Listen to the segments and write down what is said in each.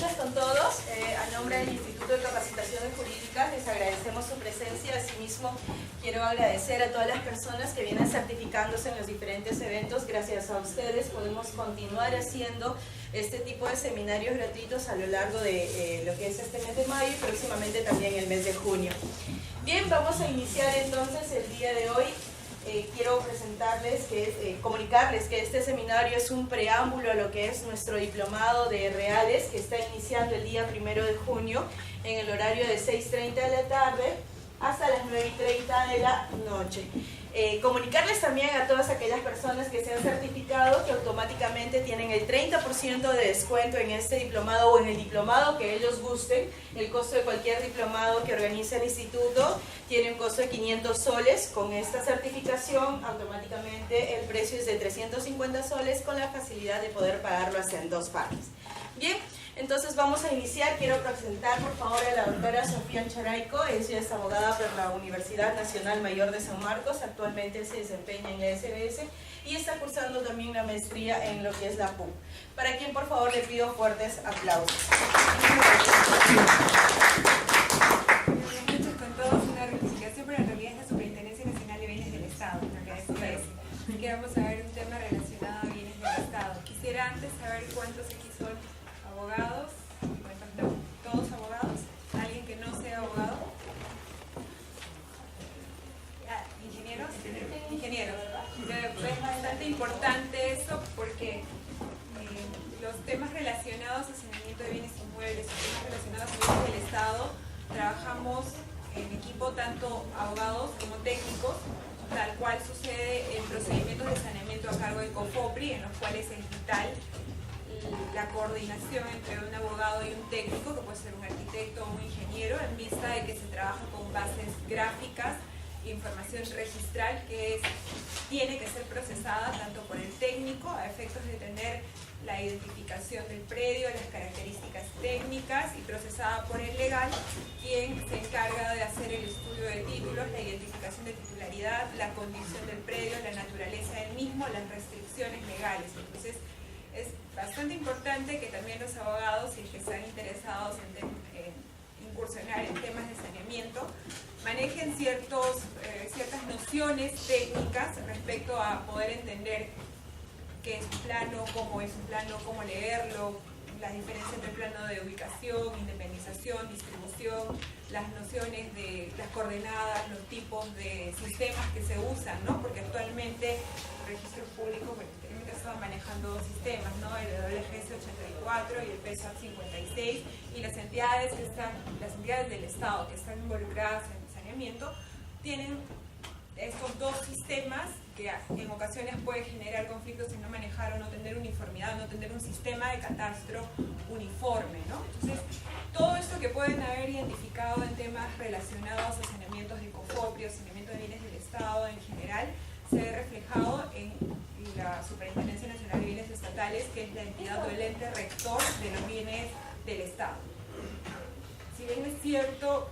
noches con todos. A nombre del Instituto de Capacitaciones Jurídicas les agradecemos su presencia. Asimismo, quiero agradecer a todas las personas que vienen certificándose en los diferentes eventos. Gracias a ustedes podemos continuar haciendo este tipo de seminarios gratuitos a lo largo de lo que es este mes de mayo y próximamente también el mes de junio. Bien, vamos a iniciar entonces el día de hoy. Quiero comunicarles que este seminario es un preámbulo a lo que es nuestro diplomado de reales que está iniciando el día 1 de junio en el horario de 6:30 de la tarde hasta las 9:30 de la noche. Comunicarles también a todas aquellas personas que se han certificado que automáticamente tienen el 30% de descuento en este diplomado o en el diplomado que ellos gusten. El costo de cualquier diplomado que organice el instituto tiene un costo de 500 soles. Con esta certificación automáticamente el precio es de 350 soles con la facilidad de poder pagarlo hasta en 2 partes. Bien, entonces vamos a iniciar. Quiero presentar por favor a la doctora Sofía Ancharayco. Ella es abogada por la Universidad Nacional Mayor de San Marcos. Actualmente se desempeña en la SBS y está cursando también la maestría en lo que es la PUC. Para quien por favor le pido fuertes aplausos. Muchos con todos, una rectificación, pero en realidad es la Superintendencia Nacional de Bienes del Estado, lo que es SBS. Así que vamos a ver un tema relacionado a bienes del Estado. Quisiera antes saber cuántos aquí son abogados, todos abogados, alguien que no sea abogado, ingenieros, ingenieros. Es bastante importante eso porque los temas relacionados a saneamiento de bienes inmuebles, los temas relacionados a bienes del Estado, trabajamos en equipo tanto abogados como técnicos, tal cual sucede en procedimientos de saneamiento a cargo de COFOPRI, en los cuales es vital la coordinación entre un abogado y un técnico, que puede ser un arquitecto o un ingeniero, en vista de que se trabaja con bases gráficas, información registral que tiene que ser procesada tanto por el técnico a efectos de tener la identificación del predio, las características técnicas, y procesada por el legal, quien se encarga de hacer el estudio de títulos, la identificación de titularidad, la condición del predio, la naturaleza del mismo, las restricciones legales. Entonces, es bastante importante que también los abogados, si es que están interesados en incursionar en temas de saneamiento, manejen ciertas nociones técnicas respecto a poder entender qué es un plano, cómo es un plano, cómo leerlo, las diferencias entre plano de ubicación, independización, distribución, las nociones de las coordenadas, los tipos de sistemas que se usan, ¿no? Porque actualmente registros públicos, bueno, tenemos que estar manejando dos sistemas, ¿no? El WGS 84 y el PESAP 56, y las entidades del Estado que están involucradas en el saneamiento tienen estos dos sistemas que en ocasiones puede generar conflictos en no manejar o no tener uniformidad, no tener un sistema de catastro uniforme, ¿no? Entonces, todo esto que pueden haber identificado en temas relacionados a saneamientos de COFOPRI o saneamiento de bienes del Estado en general, se ve reflejado en la Superintendencia Nacional de Bienes Estatales, que es la entidad o el ente rector de los bienes del Estado. Si bien es cierto,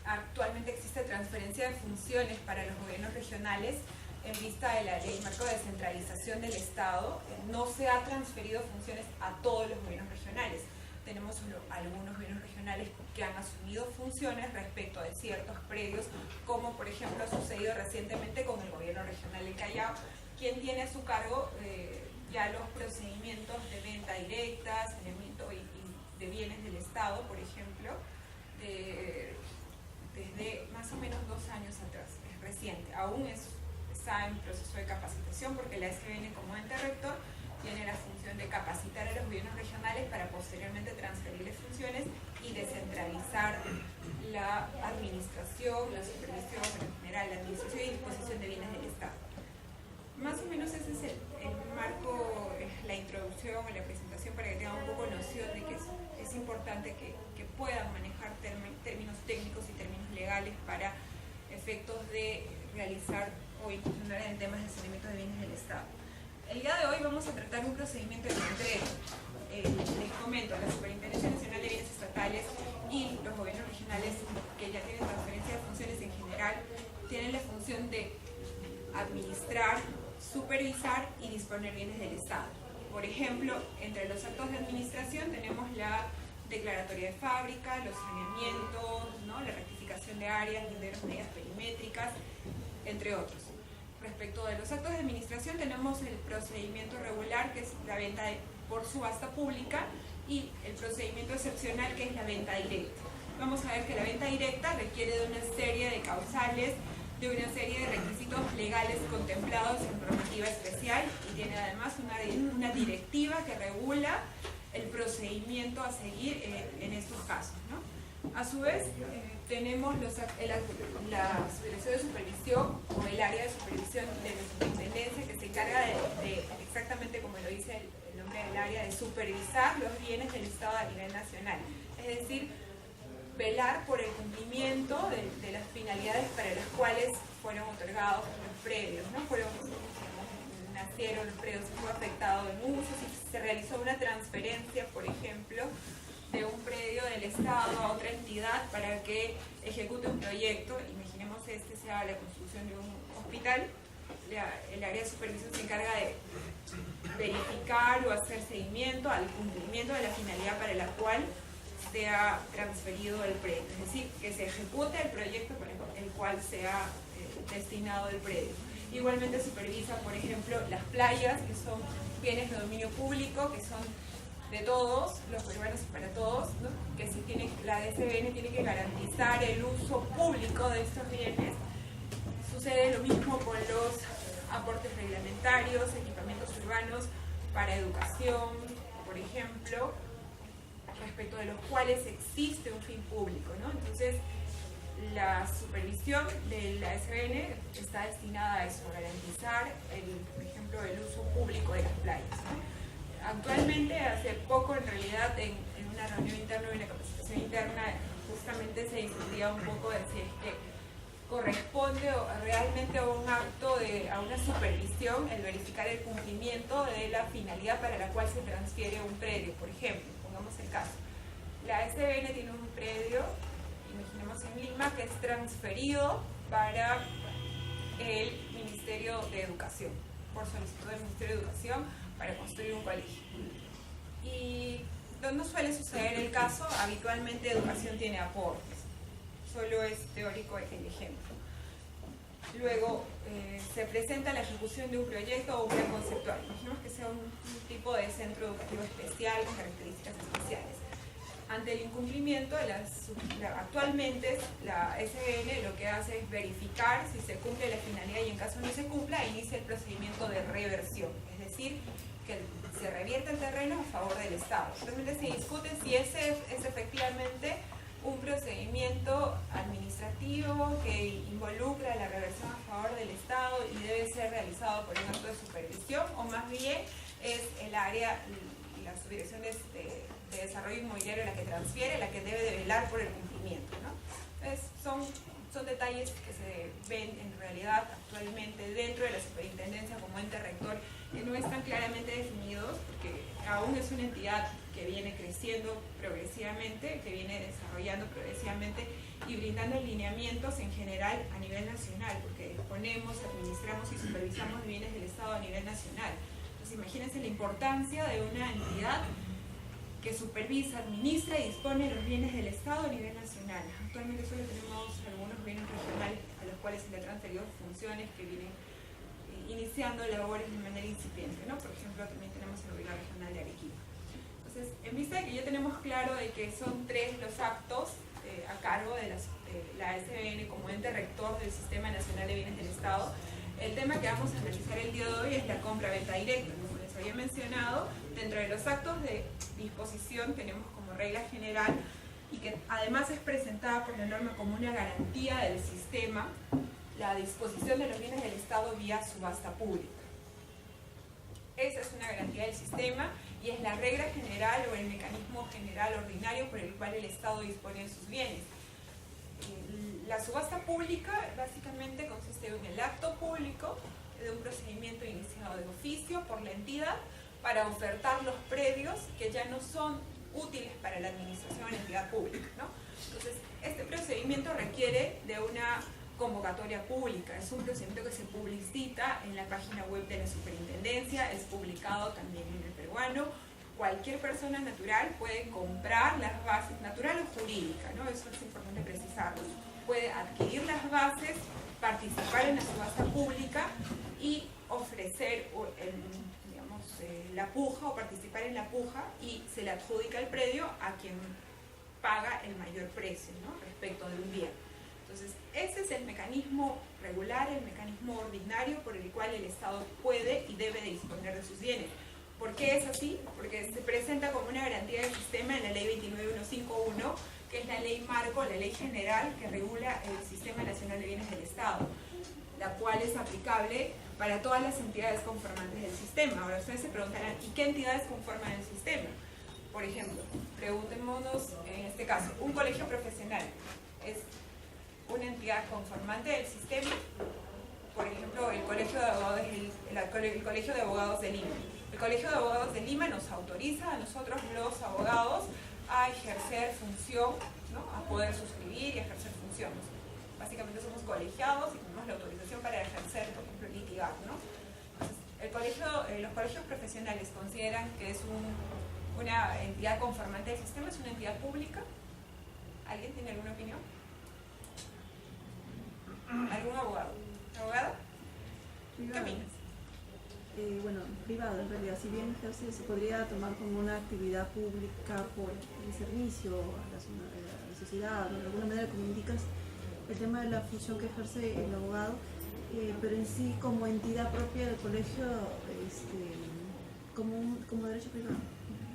actualmente existe transferencia de funciones para los gobiernos regionales en vista de la ley marco de descentralización del Estado, no se ha transferido funciones a todos los gobiernos regionales. Tenemos algunos gobiernos regionales que han asumido funciones respecto de ciertos predios, como por ejemplo ha sucedido recientemente con el gobierno regional de Callao, quien tiene a su cargo ya los procedimientos de venta directa, saneamiento de bienes del Estado, por ejemplo, desde más o menos 2 años atrás. Es reciente, aún está en proceso de capacitación porque la SGBN como ente rector tiene la función de capacitar a los gobiernos regionales para posteriormente transferirles funciones y descentralizar la administración, la supervisión, en general la administración y disposición de bienes del Estado. Más o menos ese es el marco, la introducción o la presentación, para que tengan un poco noción de que es importante que puedan manejar términos técnicos y términos legales para efectos de realizar o incursionar en temas de saneamiento de bienes del Estado. El día de hoy vamos a tratar un procedimiento en concreto. Les comento, la Superintendencia Nacional de Bienes Estatales y los gobiernos regionales que ya tienen transferencia de funciones en general tienen la función de administrar, supervisar y disponer bienes del Estado. Por ejemplo, entre los actos de administración tenemos la declaratoria de fábrica, los saneamientos, ¿no? La rectificación de áreas, linderos, medidas perimétricas, entre otros. Respecto de los actos de administración tenemos el procedimiento regular, que es la venta por subasta pública, y el procedimiento excepcional, que es la venta directa. Vamos a ver que la venta directa requiere de una serie de causales, de una serie de requisitos legales contemplados en normativa especial, y tiene además una directiva que regula el procedimiento a seguir en estos casos, ¿no? A su vez, tenemos la Subdirección de Supervisión o el área de supervisión de la Superintendencia, que se encarga de exactamente como lo dice el nombre del área, de supervisar los bienes del Estado a nivel nacional. Es decir, velar por el cumplimiento de las finalidades para las cuales fueron otorgados los predios, ¿no? Nacieron los predios, si fue afectado en uso, si se realizó una transferencia, por ejemplo, de un predio del Estado a otra entidad para que ejecute un proyecto. Imaginemos sea la construcción de un hospital. El área de supervisión se encarga de verificar o hacer seguimiento al cumplimiento de la finalidad para la cual se ha transferido el predio, es decir, que se ejecute el proyecto para el cual se ha destinado el predio. Igualmente supervisa, por ejemplo, las playas, que son bienes de dominio público, que son de todos, los peruanos y para todos, ¿no? Que si la SBN tiene que garantizar el uso público de estos bienes. Sucede lo mismo con los aportes reglamentarios, equipamientos urbanos para educación, por ejemplo, respecto de los cuales existe un fin público, ¿no? Entonces, la supervisión de la SBN está destinada a eso, a garantizar, por ejemplo, el uso público de las playas, ¿no? Actualmente, hace poco, en realidad, en una reunión interna, en una capacitación interna, justamente se discutía un poco de si es que corresponde realmente a un acto, a una supervisión, el verificar el cumplimiento de la finalidad para la cual se transfiere un predio. Por ejemplo, pongamos el caso, la SBN tiene un predio, imaginemos en Lima, que es transferido para el Ministerio de Educación, por solicitud del Ministerio de Educación, para construir un colegio. Y no suele suceder el caso, habitualmente Educación tiene aportes, solo es teórico el ejemplo. Luego se presenta la ejecución de un proyecto o un plan conceptual. Imaginemos que sea un tipo de centro educativo especial con características especiales. Ante el incumplimiento, actualmente la SBN lo que hace es verificar si se cumple la finalidad y en caso no se cumpla, inicia el procedimiento de reversión, es decir, que se revierte el terreno a favor del Estado. Realmente se discute si ese es efectivamente un procedimiento administrativo que involucra la reversión a favor del Estado y debe ser realizado por un acto de supervisión, o más bien es el área, la Subdirección de Desarrollo Inmobiliario la que transfiere, la que debe de velar por el cumplimiento, ¿no? Entonces, son detalles que se ven en realidad actualmente dentro de la superintendencia como ente rector, que no están claramente definidos, porque aún es una entidad que viene creciendo progresivamente, que viene desarrollando progresivamente y brindando lineamientos en general a nivel nacional, porque disponemos, administramos y supervisamos bienes del Estado a nivel nacional. Entonces, imagínense la importancia de una entidad que supervisa, administra y dispone los bienes del Estado a nivel nacional. Actualmente solo tenemos algunos bienes regionales a los cuales se le han transferido funciones que vienen iniciando labores de manera incipiente, ¿no? Por ejemplo, también tenemos el Gobierno Regional de Arequipa. Entonces, en vista de que ya tenemos claro de que son 3 los actos a cargo de la SBN como ente rector del Sistema Nacional de Bienes del Estado, el tema que vamos a analizar el día de hoy es la compra-venta directa. Como les había mencionado, dentro de los actos de disposición tenemos como regla general, y que además es presentada por la norma como una garantía del sistema, la disposición de los bienes del Estado vía subasta pública. Esa es una garantía del sistema y es la regla general o el mecanismo general ordinario por el cual el Estado dispone de sus bienes. La subasta pública básicamente consiste en el acto público de un procedimiento iniciado de oficio por la entidad para ofertar los predios que ya no son útiles para la administración de la entidad pública, ¿no? Entonces, este procedimiento requiere de una convocatoria pública. Es un procedimiento que se publicita en la página web de la superintendencia, es publicado también en el Perú peruano, cualquier persona natural puede comprar las bases, natural o jurídica, ¿no? Eso es importante precisarlo. Puede adquirir las bases, participar en la subasta pública y ofrecer la puja o participar en la puja, y se le adjudica el predio a quien paga el mayor precio, ¿no?, respecto de un bien. Entonces, ese es el mecanismo regular, el mecanismo ordinario por el cual el Estado puede y debe de disponer de sus bienes. ¿Por qué es así? Porque se presenta como una garantía del sistema en la ley 29151, que es la ley marco, la ley general que regula el Sistema Nacional de Bienes del Estado, la cual es aplicable para todas las entidades conformantes del sistema. Ahora ustedes se preguntarán, ¿y qué entidades conforman el sistema? Por ejemplo, preguntémonos en este caso, un colegio profesional es una entidad conformante del sistema. Por ejemplo, el Colegio de Abogados, el Colegio de Abogados de Lima. El Colegio de Abogados de Lima nos autoriza a nosotros, los abogados, a ejercer función, ¿no?, a poder suscribir y ejercer funciones. Básicamente somos colegiados y tenemos la autorización para ejercer, por ejemplo, litigar, ¿no? Entonces, los colegios profesionales consideran que es una entidad conformante del sistema, es una entidad pública. ¿Alguien tiene alguna opinión? ¿Algún abogado? ¿Abogada? ¿Qué opinas? Bueno, privado en realidad, si bien ejerce, se podría tomar como una actividad pública por el servicio a la sociedad, ¿no? De alguna manera, como indicas, el tema de la función que ejerce el abogado, pero en sí como entidad propia del colegio, como derecho privado,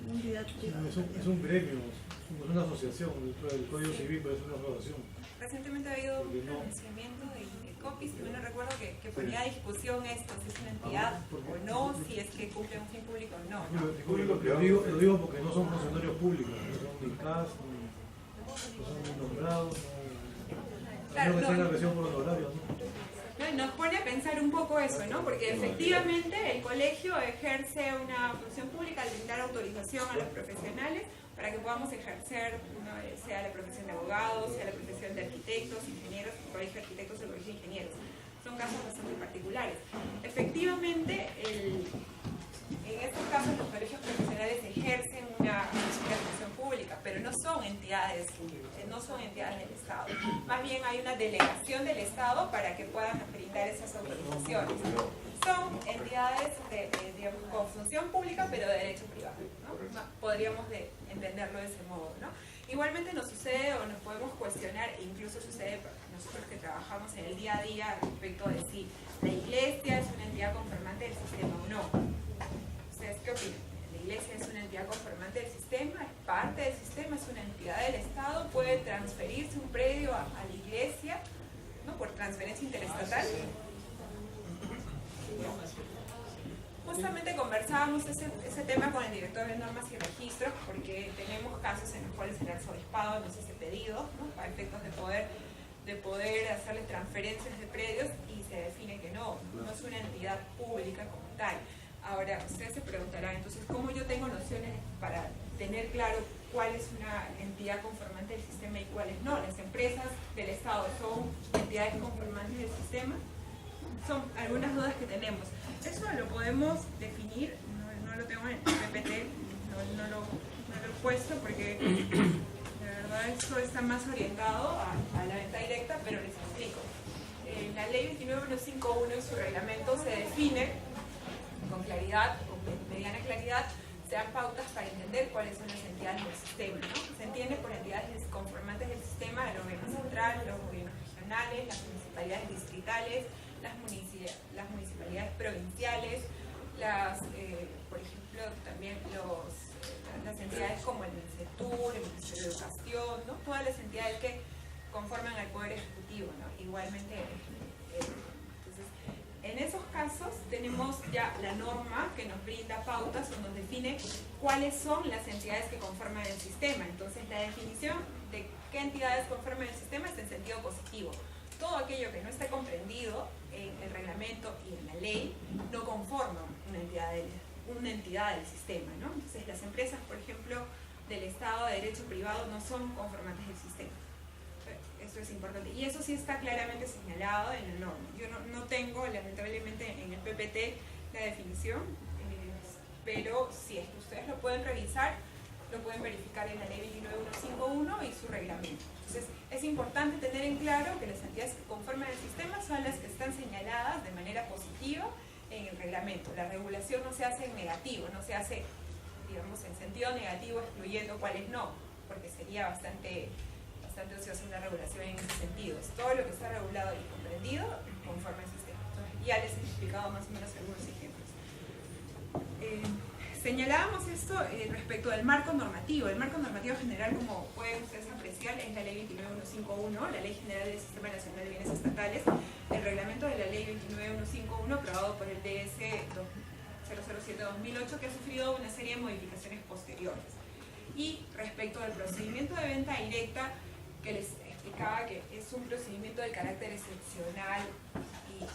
una entidad privada. Es un gremio, es una asociación, dentro del Código Civil, pero es una asociación. Recientemente ha habido un pronunciamiento de COPI, si no recuerdo, que ponía a discusión esto, si es una entidad o no, si es que cumple un fin público o no. Lo digo porque no son funcionarios públicos, no son ni CAS, no son ni nombrados, no que tengan presión por los horarios, ¿no? Nos pone a pensar un poco eso, ¿no? Porque efectivamente el colegio ejerce una función pública al brindar autorización a los profesionales para que podamos ejercer, ¿no?, sea la profesión de abogados, sea la profesión de arquitectos, ingenieros, el colegio de arquitectos o el colegio de ingenieros. Son casos bastante particulares. Efectivamente, en estos casos los colegios profesionales ejercen una función pública, pero no son entidades del Estado. Más bien hay una delegación del Estado para que puedan brindar esas autorizaciones. Son entidades digamos, con función pública, pero de derecho privado, ¿no? Podríamos entenderlo de ese modo, ¿no? Igualmente nos sucede o nos podemos cuestionar, e incluso sucede para nosotros que trabajamos en el día a día respecto de si la iglesia es una entidad conformante del sistema o no. ¿Ustedes qué opinan? ¿La iglesia es una entidad conformante del sistema? ¿Es parte del sistema? ¿Es una entidad del Estado? ¿Puede transferirse un predio a la iglesia, ¿no?, por transferencia interestatal? Justamente conversábamos ese tema con el director de normas y registros, porque tenemos casos en los cuales el arzobispado nos hace pedidos, ¿no?, para efectos de poder hacerles transferencias de predios, y se define que no es una entidad pública como tal. Ahora, ustedes se preguntarán, entonces, ¿cómo yo tengo nociones para tener claro cuál es una entidad conformante del sistema y cuáles no? ¿Las empresas del Estado son entidades conformantes del sistema? Son algunas dudas que tenemos. Eso lo podemos definir, no lo tengo en el PPT, no lo he puesto porque de verdad esto está más orientado a la venta directa, pero les explico. La ley 29151 en su reglamento se define con claridad, con mediana claridad, se dan pautas para entender cuáles son las entidades del sistema, ¿no? Se entiende por entidades conformantes del sistema el gobierno central, los gobiernos regionales, las municipalidades distritales, las municipalidades provinciales, por ejemplo, también las entidades como el MINCETUR, el Ministerio de Educación, ¿no? Todas las entidades que conforman al Poder Ejecutivo, ¿no? Igualmente, entonces, en esos casos tenemos ya la norma que nos brinda pautas o nos define cuáles son las entidades que conforman el sistema. Entonces, la definición de qué entidades conforman el sistema es en sentido positivo. Todo aquello que no esté comprendido en el reglamento y en la ley no conforma una entidad del sistema, ¿no? Entonces, las empresas, por ejemplo, del Estado de derecho privado no son conformantes del sistema. Eso es importante. Y eso sí está claramente señalado en la norma. Yo no tengo, lamentablemente, en el PPT la definición. pero si es que ustedes lo pueden revisar, lo pueden verificar en la ley 29151 y su reglamento. Entonces, es importante tener en claro que las entidades que conforman el sistema son las que están señaladas de manera positiva en el reglamento. La regulación no se hace en negativo, no se hace, digamos, en sentido negativo, excluyendo cuáles no, porque sería bastante ociosa una regulación en ese sentido. Es todo lo que está regulado y comprendido conforme al sistema. Entonces, ya les he explicado más o menos algunos ejemplos. Señalábamos esto respecto del marco normativo. El marco normativo general, como pueden ustedes apreciar, es la ley 29151, la Ley General del Sistema Nacional de Bienes Estatales, el reglamento de la ley 29151, aprobado por el DS 007-2008, que ha sufrido una serie de modificaciones posteriores. Y respecto al procedimiento de venta directa, que les explicaba que es un procedimiento de carácter excepcional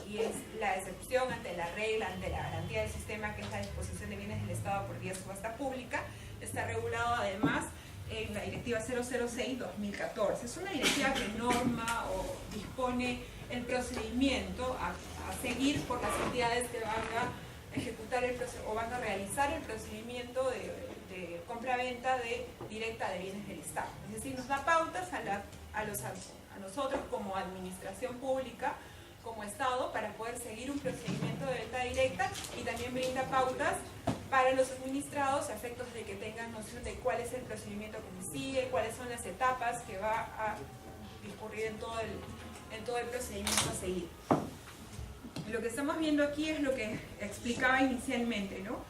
y es la excepción ante la regla, ante la garantía del sistema, que es la disposición de bienes del Estado por vía subasta pública. Está regulado además en la directiva 006-2014. Es una directiva que norma o dispone el procedimiento a seguir por las entidades que van a ejecutar o van a realizar el procedimiento de compra-venta directa de bienes del Estado. Es decir, nos da pautas a nosotros como administración pública, como Estado, para poder seguir un procedimiento de venta directa, y también brinda pautas para los administrados a efectos de que tengan noción de cuál es el procedimiento que se sigue, cuáles son las etapas que va a discurrir en todo el procedimiento a seguir. Lo que estamos viendo aquí es lo que explicaba inicialmente, ¿no?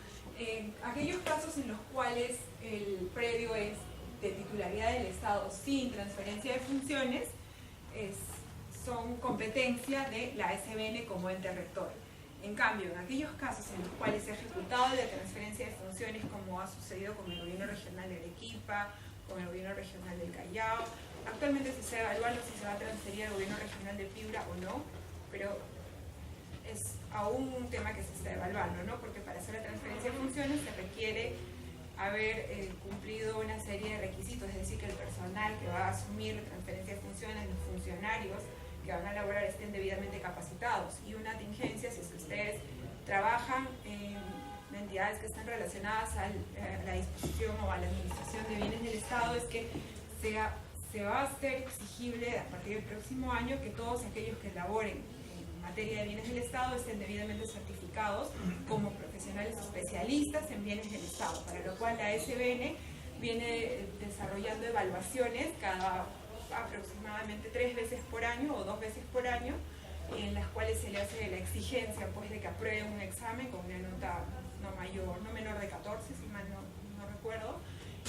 Aquellos casos en los cuales el predio es de titularidad del Estado sin transferencia de funciones son competencia de la SBN como ente rector. En cambio, en aquellos casos en los cuales se ha ejecutado la transferencia de funciones, como ha sucedido con el gobierno regional de Arequipa, con el gobierno regional del Callao, actualmente se está evaluando si se va a transferir al gobierno regional de Piura o no, pero es aún un tema que se está evaluando, ¿no? Porque para hacer la transferencia de funciones se requiere haber cumplido una serie de requisitos, es decir, que el personal que va a asumir la transferencia de funciones, los funcionarios que van a elaborar, estén debidamente capacitados. Y una contingencia, si ustedes trabajan en entidades que están relacionadas a la disposición o a la administración de bienes del Estado, es que se va a hacer exigible a partir del próximo año que todos aquellos que elaboren en materia de bienes del Estado estén debidamente certificados como profesionales especialistas en bienes del Estado, para lo cual la SBN viene desarrollando evaluaciones cada aproximadamente 3 veces por año o 2 veces por año, en las cuales se le hace la exigencia, pues, de que apruebe un examen con una nota no menor de 14, si mal no recuerdo,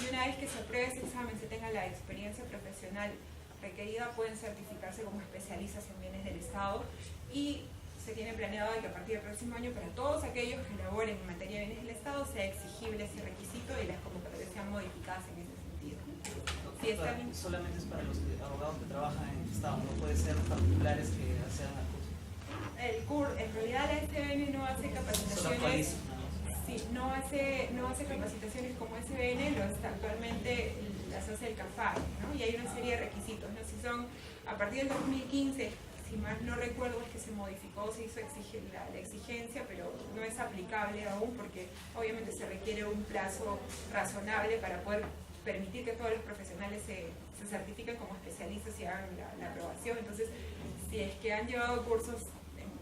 y una vez que se apruebe ese examen, se tenga la experiencia profesional requerida, pueden certificarse como especialistas en bienes del Estado, y se tiene planeado que a partir del próximo año, para todos aquellos que laboren en materia de bienes del Estado, sea exigible ese requisito y las convocatorias sean modificadas en ese sentido. Si están... Solamente es para los abogados que trabajan en el Estado, no puede ser particulares que accedan al curso. En realidad la SBN no hace capacitaciones. Sí, no hace capacitaciones como SBN, actualmente las hace el CAFAE, ¿no? Y hay una serie de requisitos, ¿no? Si son a partir del 2015, si mal no recuerdo, es que se modificó, se hizo la exigencia, pero no es aplicable aún porque obviamente se requiere un plazo razonable para poder permitir que todos los profesionales se certifiquen como especialistas y hagan la aprobación. Entonces, si es que han llevado cursos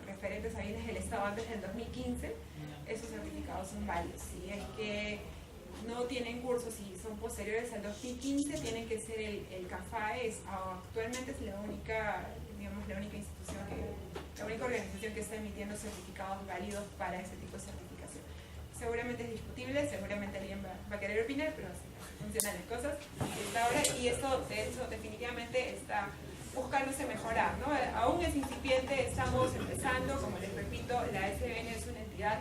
referentes a bienes del Estado antes del 2015, esos certificados son válidos. Si es que no tienen cursos y son posteriores al 2015, tienen que ser el CAFAE. Actualmente es la única institución, la única organización que está emitiendo certificados válidos para ese tipo de certificación. Seguramente es discutible, seguramente alguien va a querer opinar, pero así funcionan las cosas hasta ahora, y esto de hecho definitivamente está buscándose mejorar, ¿no? Aún es incipiente, estamos empezando, como les repito, la SBN es una entidad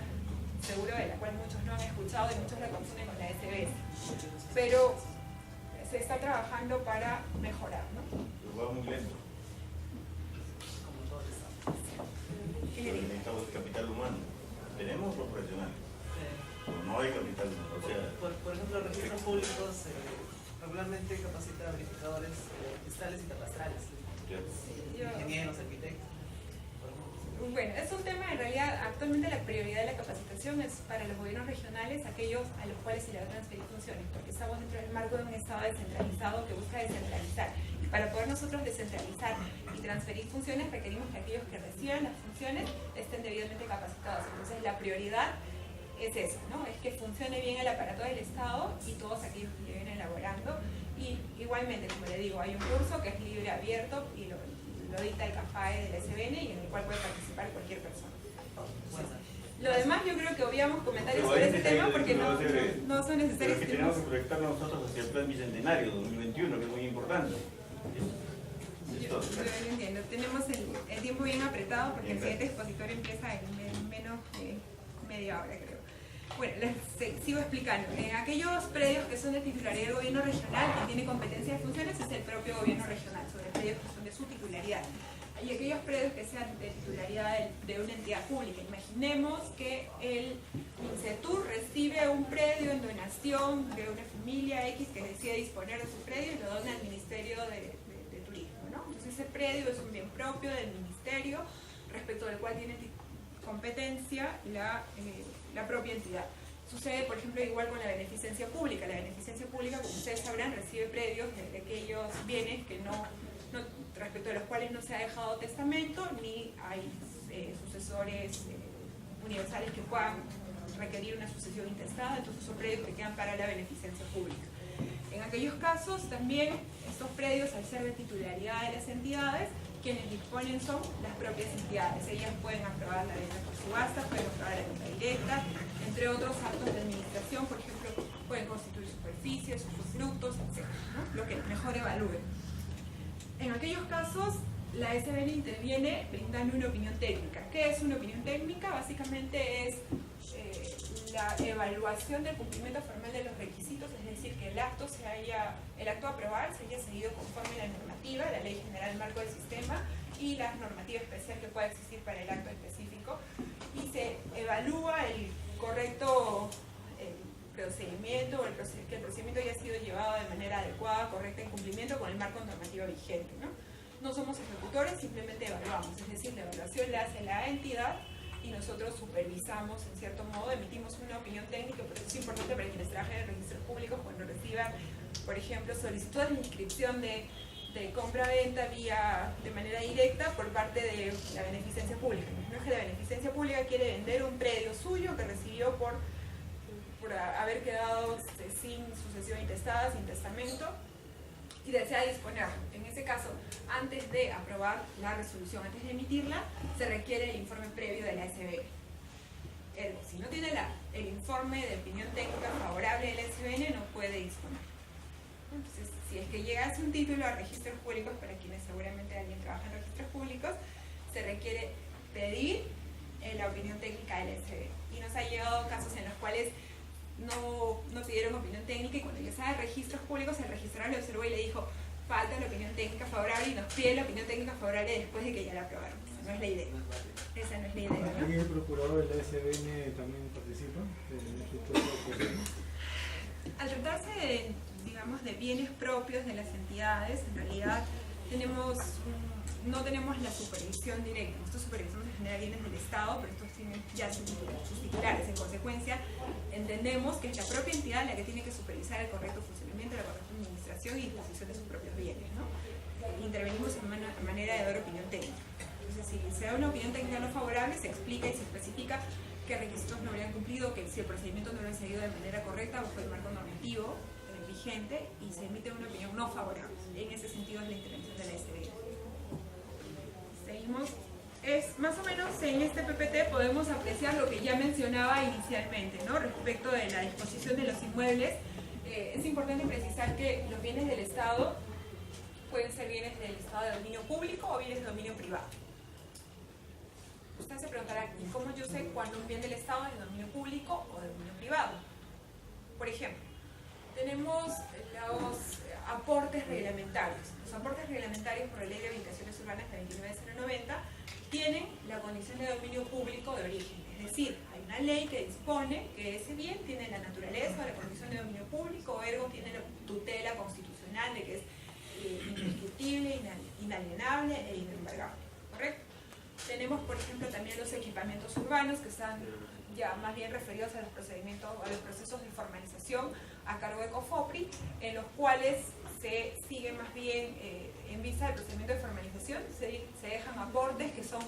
seguro de la cual muchos no han escuchado y muchos la confunden con la SBS, pero se está trabajando para mejorar, ¿no? Pero va muy lento. Como todos los estados. Necesitamos capital humano. Tenemos los profesionales, pero no hay capital humano. O sea, por ejemplo, los registros públicos regularmente capacitan a verificadores fiscales y catastrales, ingenieros, arquitectos. Bueno, es un tema, en realidad, actualmente la prioridad de la capacitación es para los gobiernos regionales, aquellos a los cuales se les va a transferir funciones, porque estamos dentro del marco de un Estado descentralizado que busca descentralizar. Y para poder nosotros descentralizar y transferir funciones, requerimos que aquellos que reciban las funciones estén debidamente capacitados. Entonces, la prioridad es eso, ¿no? Es que funcione bien el aparato del Estado y todos aquellos que vienen elaborando. Y igualmente, como le digo, hay un curso que es libre, abierto, y lo dicta el CAFAE del SBN y en el cual puede participar cualquier persona. Lo demás yo creo que obviamos comentarios sobre ese tema porque no son necesarios. Pero es que tenemos que proyectarnos nosotros hacia el plan bicentenario 2021, que es muy importante. Yo lo entiendo. Tenemos el tiempo bien apretado porque el siguiente expositor empieza en menos de media hora, creo. Bueno, les sigo explicando. En aquellos predios que son de titularidad del gobierno regional, que tiene competencia de funciones, es el propio gobierno regional, sobre predios que son de su titularidad. Y aquellos predios que sean de titularidad de una entidad pública. Imaginemos que el INCETUR recibe un predio en donación de una familia X que decide disponer de su predio y lo dona al Ministerio de Turismo, ¿no? Entonces ese predio es un bien propio del Ministerio, respecto del cual tiene competencia la propia entidad. Sucede, por ejemplo, igual con la beneficencia pública. La beneficencia pública, como ustedes sabrán, recibe predios de aquellos bienes que respecto a los cuales no se ha dejado testamento, ni hay sucesores universales que puedan requerir una sucesión intestada, entonces son predios que quedan para la beneficencia pública. En aquellos casos, también estos predios, al ser de titularidad de las entidades, quienes disponen son las propias entidades. Ellas pueden aprobar la venta por subasta, pueden aprobar la venta directa, entre otros actos de administración, por ejemplo, pueden constituir superficies, usufructos, etc., ¿no? Lo que mejor evalúe. En aquellos casos, la SBN interviene brindando una opinión técnica. ¿Qué es una opinión técnica? Básicamente es la evaluación del cumplimiento formal de los requisitos, es decir, que el acto a aprobar se haya seguido conforme a la normativa, la Ley General Marco del Sistema y la normativa especial que pueda existir para el acto específico, y se evalúa el correcto procedimiento, que el procedimiento haya sido llevado de manera adecuada, correcta, en cumplimiento con el marco normativo vigente, ¿no? No somos ejecutores, simplemente evaluamos, es decir, la evaluación la hace la entidad y nosotros supervisamos, en cierto modo, emitimos una opinión técnica, pero es importante para quienes trabajan en registros públicos cuando reciban, por ejemplo, solicitudes de inscripción de compra-venta de manera directa por parte de la beneficencia pública. No es que la beneficencia pública quiere vender un predio suyo que recibió por haber quedado sin sucesión intestada, sin testamento, y desea disponerlo. En ese caso, antes de aprobar la resolución, antes de emitirla, se requiere el informe previo de la SBN. Si no tiene el informe de opinión técnica favorable de la SBN, no puede disponer. Entonces, si es que llegase un título a registros públicos, para quienes seguramente alguien trabaja en registros públicos, se requiere pedir la opinión técnica de la SBN. Y nos ha llegado casos en los cuales no pidieron opinión técnica, y cuando ingresaban a registros públicos, el registrador lo observó y le dijo: falta la opinión técnica favorable, y nos pide la opinión técnica favorable después de que ya la aprobaron. Esa no es la idea. Esa no es la idea, ¿no? ¿Y el procurador de la SBN también participa en este proceso? Al tratarse de, digamos, de bienes propios de las entidades, en realidad no tenemos la supervisión directa. Nosotros supervisamos en general bienes del Estado, pero estos tienen ya sus titulares. En consecuencia, entendemos que es la propia entidad la que tiene que supervisar el correcto funcionamiento, la correcta administración y disposición de sus propios bienes, ¿no? Intervenimos en manera de dar opinión técnica. Entonces, si se da una opinión técnica no favorable, se explica y se especifica qué requisitos no habrían cumplido, que si el procedimiento no lo han seguido de manera correcta bajo el marco normativo vigente, y se emite una opinión no favorable. En ese sentido es la intervención de la SBN. Seguimos. Más o menos en este PPT podemos apreciar lo que ya mencionaba inicialmente, ¿no? Respecto de la disposición de los inmuebles. Es importante precisar que los bienes del Estado pueden ser bienes del Estado de dominio público o bienes de dominio privado. Ustedes se preguntarán: ¿y cómo yo sé cuándo un bien del Estado es de dominio público o de dominio privado? Por ejemplo, tenemos los aportes reglamentarios. Los aportes reglamentarios por la Ley de Habitaciones Urbanas, la 29.090, tienen la condición de dominio público de origen. Es decir, hay una ley que dispone que ese bien tiene la naturaleza o la condición de dominio público, ergo tiene la tutela constitucional de que es indiscutible, inalienable e inembargable. ¿Correcto? Tenemos, por ejemplo, también los equipamientos urbanos, que están ya más bien referidos a los procedimientos, a los procesos de formalización a cargo de COFOPRI, en los cuales se sigue más bien, en vista del procedimiento de formalización, se dejan aportes que son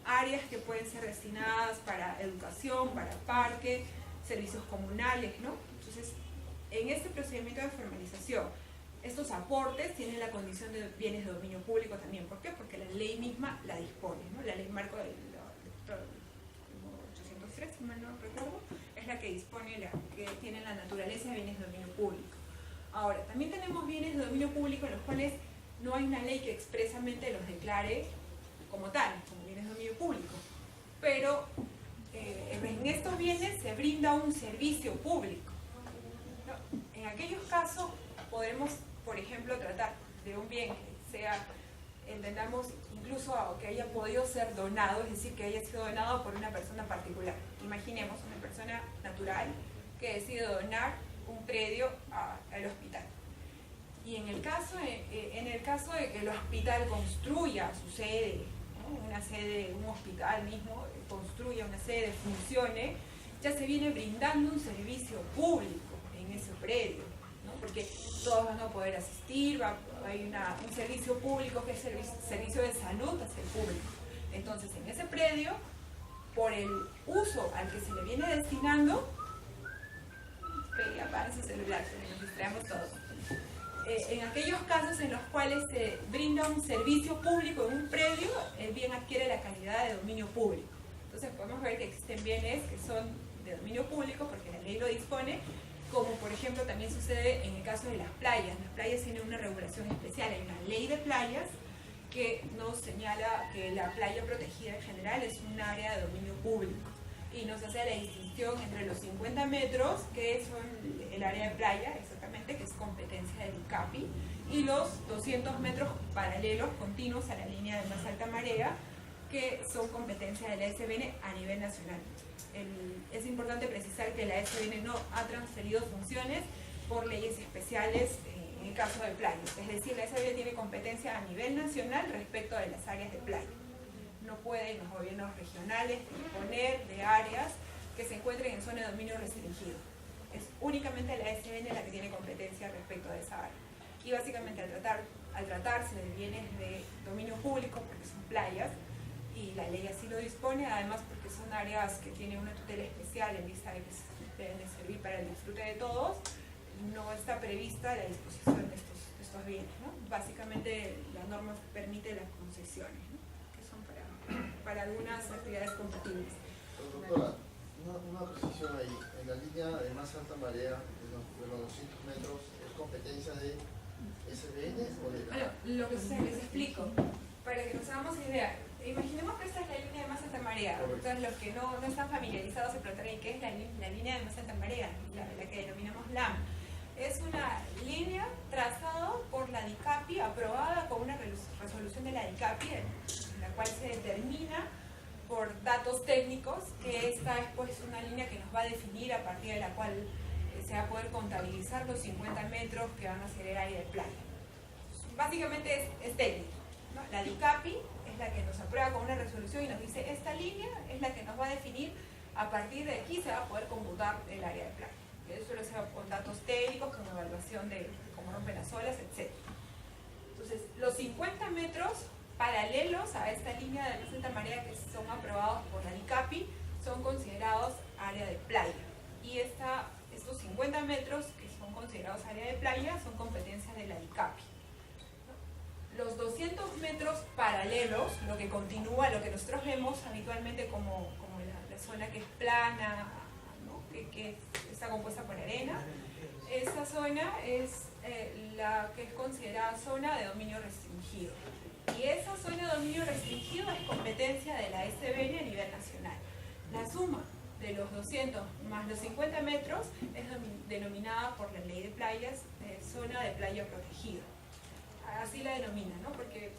áreas que pueden ser destinadas para educación, para parque, servicios comunales, ¿no? Entonces, en este procedimiento de formalización, estos aportes tienen la condición de bienes de dominio público también. ¿Por qué? Porque la ley misma la dispone, ¿no? La ley marco del 803, si mal no recuerdo, es la que dispone, que tiene la naturaleza de bienes de dominio público. Ahora, también tenemos bienes de dominio público en los cuales no hay una ley que expresamente los declare como tal, como bienes de dominio público. Pero en estos bienes se brinda un servicio público, ¿no? En aquellos casos podremos, por ejemplo, tratar de un bien que sea, entendamos, incluso que haya podido ser donado, es decir, que haya sido donado por una persona particular. Imaginemos una persona natural que decide donar un predio al hospital. Y en el caso de que el hospital construya su sede, ¿no? Una sede, un hospital mismo, construya una sede, funcione, ya se viene brindando un servicio público en ese predio, ¿no? Porque todos van a poder asistir, hay un servicio público que es el servicio de salud hacia el público. Entonces, en ese predio, por el uso al que se le viene destinando, apaga su celular, nos distraemos todos. En aquellos casos en los cuales se brinda un servicio público en un predio, el bien adquiere la calidad de dominio público. Entonces podemos ver que existen bienes que son de dominio público porque la ley lo dispone, como por ejemplo también sucede en el caso de las playas. Las playas tienen una regulación especial, hay una ley de playas que nos señala que la playa protegida en general es un área de dominio público y nos hace la distinción entre los 50 metros, que son el área de playa, exactamente, que es competencia del ICAPI, y los 200 metros paralelos, continuos a la línea de más alta marea, que son competencia de la SBN a nivel nacional. Es importante precisar que la SBN no ha transferido funciones por leyes especiales en el caso de playas. Es decir, la SBN tiene competencia a nivel nacional respecto de las áreas de playa. No pueden los gobiernos regionales disponer de áreas que se encuentren en zona de dominio restringido. Es únicamente la SBN la que tiene competencia respecto a esa área. Y básicamente al tratarse de bienes de dominio público, porque son playas, y la ley así lo dispone, además porque son áreas que tienen una tutela especial en vista de que deben de servir para el disfrute de todos, no está prevista la disposición de estos bienes, ¿no? Básicamente la norma permite las concesiones, ¿no? Que son para algunas actividades compatibles. Doctora, una precisión ahí. En la línea de más alta marea, de los 200 metros, ¿es competencia de SBN o de la...? Lo que les explico, para que nos hagamos idea. Imaginemos que esta es la línea de más alta marea. Entonces, los que no están familiarizados se preguntarán qué es la línea de más alta marea, la que denominamos LAM. Es una línea trazada por la DICAPI, aprobada con una resolución de la DICAPI, en la cual se determina por datos técnicos que esta es pues una línea que nos va a definir, a partir de la cual se va a poder contabilizar los 50 metros que van a ser el área de playa. Básicamente es técnico, ¿no? La DICAPI es la que nos aprueba con una resolución y nos dice esta línea es la que nos va a definir, a partir de aquí se va a poder computar el área de playa. Eso suele ser con datos técnicos, con evaluación de cómo rompen las olas, etc. Entonces, los 50 metros paralelos a esta línea de más alta marea que son aprobados por la DICAPI son considerados área de playa. Y estos 50 metros que son considerados área de playa son competencias de la DICAPI. Los 200 metros paralelos, lo que continúa, lo que nosotros vemos habitualmente como la zona que es plana, ¿no? que está compuesta por arena, esa zona es la que es considerada zona de dominio restringido. Y esa zona de dominio restringido es competencia de la SBN a nivel nacional. La suma de los 200 más los 50 metros es denominada por la ley de playas zona de playa protegida. Así la denomina, ¿no? Porque,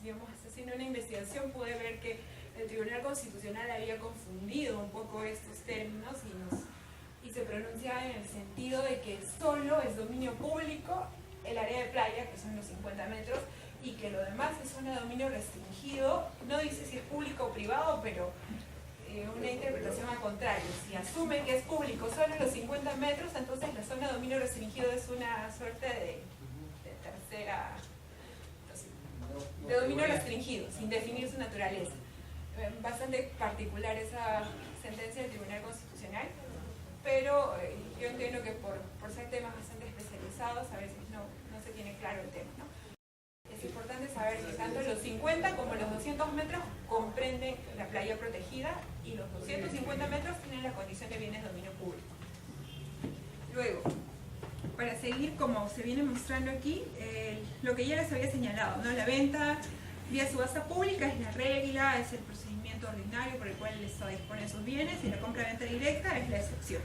digamos, haciendo una investigación pude ver que el Tribunal Constitucional había confundido un poco estos términos y se pronunciaba en el sentido de que solo es dominio público el área de playa, que son los 50 metros, y que lo demás es zona de dominio restringido, no dice si es público o privado, pero una interpretación al contrario. Si asumen que es público solo los 50 metros, entonces la zona de dominio restringido es una suerte de tercera, de dominio restringido, sin definir su naturaleza. Bastante particular esa sentencia del Tribunal Constitucional, pero yo entiendo que por ser temas bastante especializados a veces no se tiene claro el tema, ¿no? Es importante saber que tanto los 50 como los 200 metros comprenden la playa protegida y los 250 metros tienen la condición de bienes de dominio público. Luego, para seguir como se viene mostrando aquí, lo que ya les había señalado, ¿no? La venta vía subasta pública es la regla, es el procedimiento ordinario por el cual el Estado dispone de sus bienes, y la compra-venta directa es la excepción.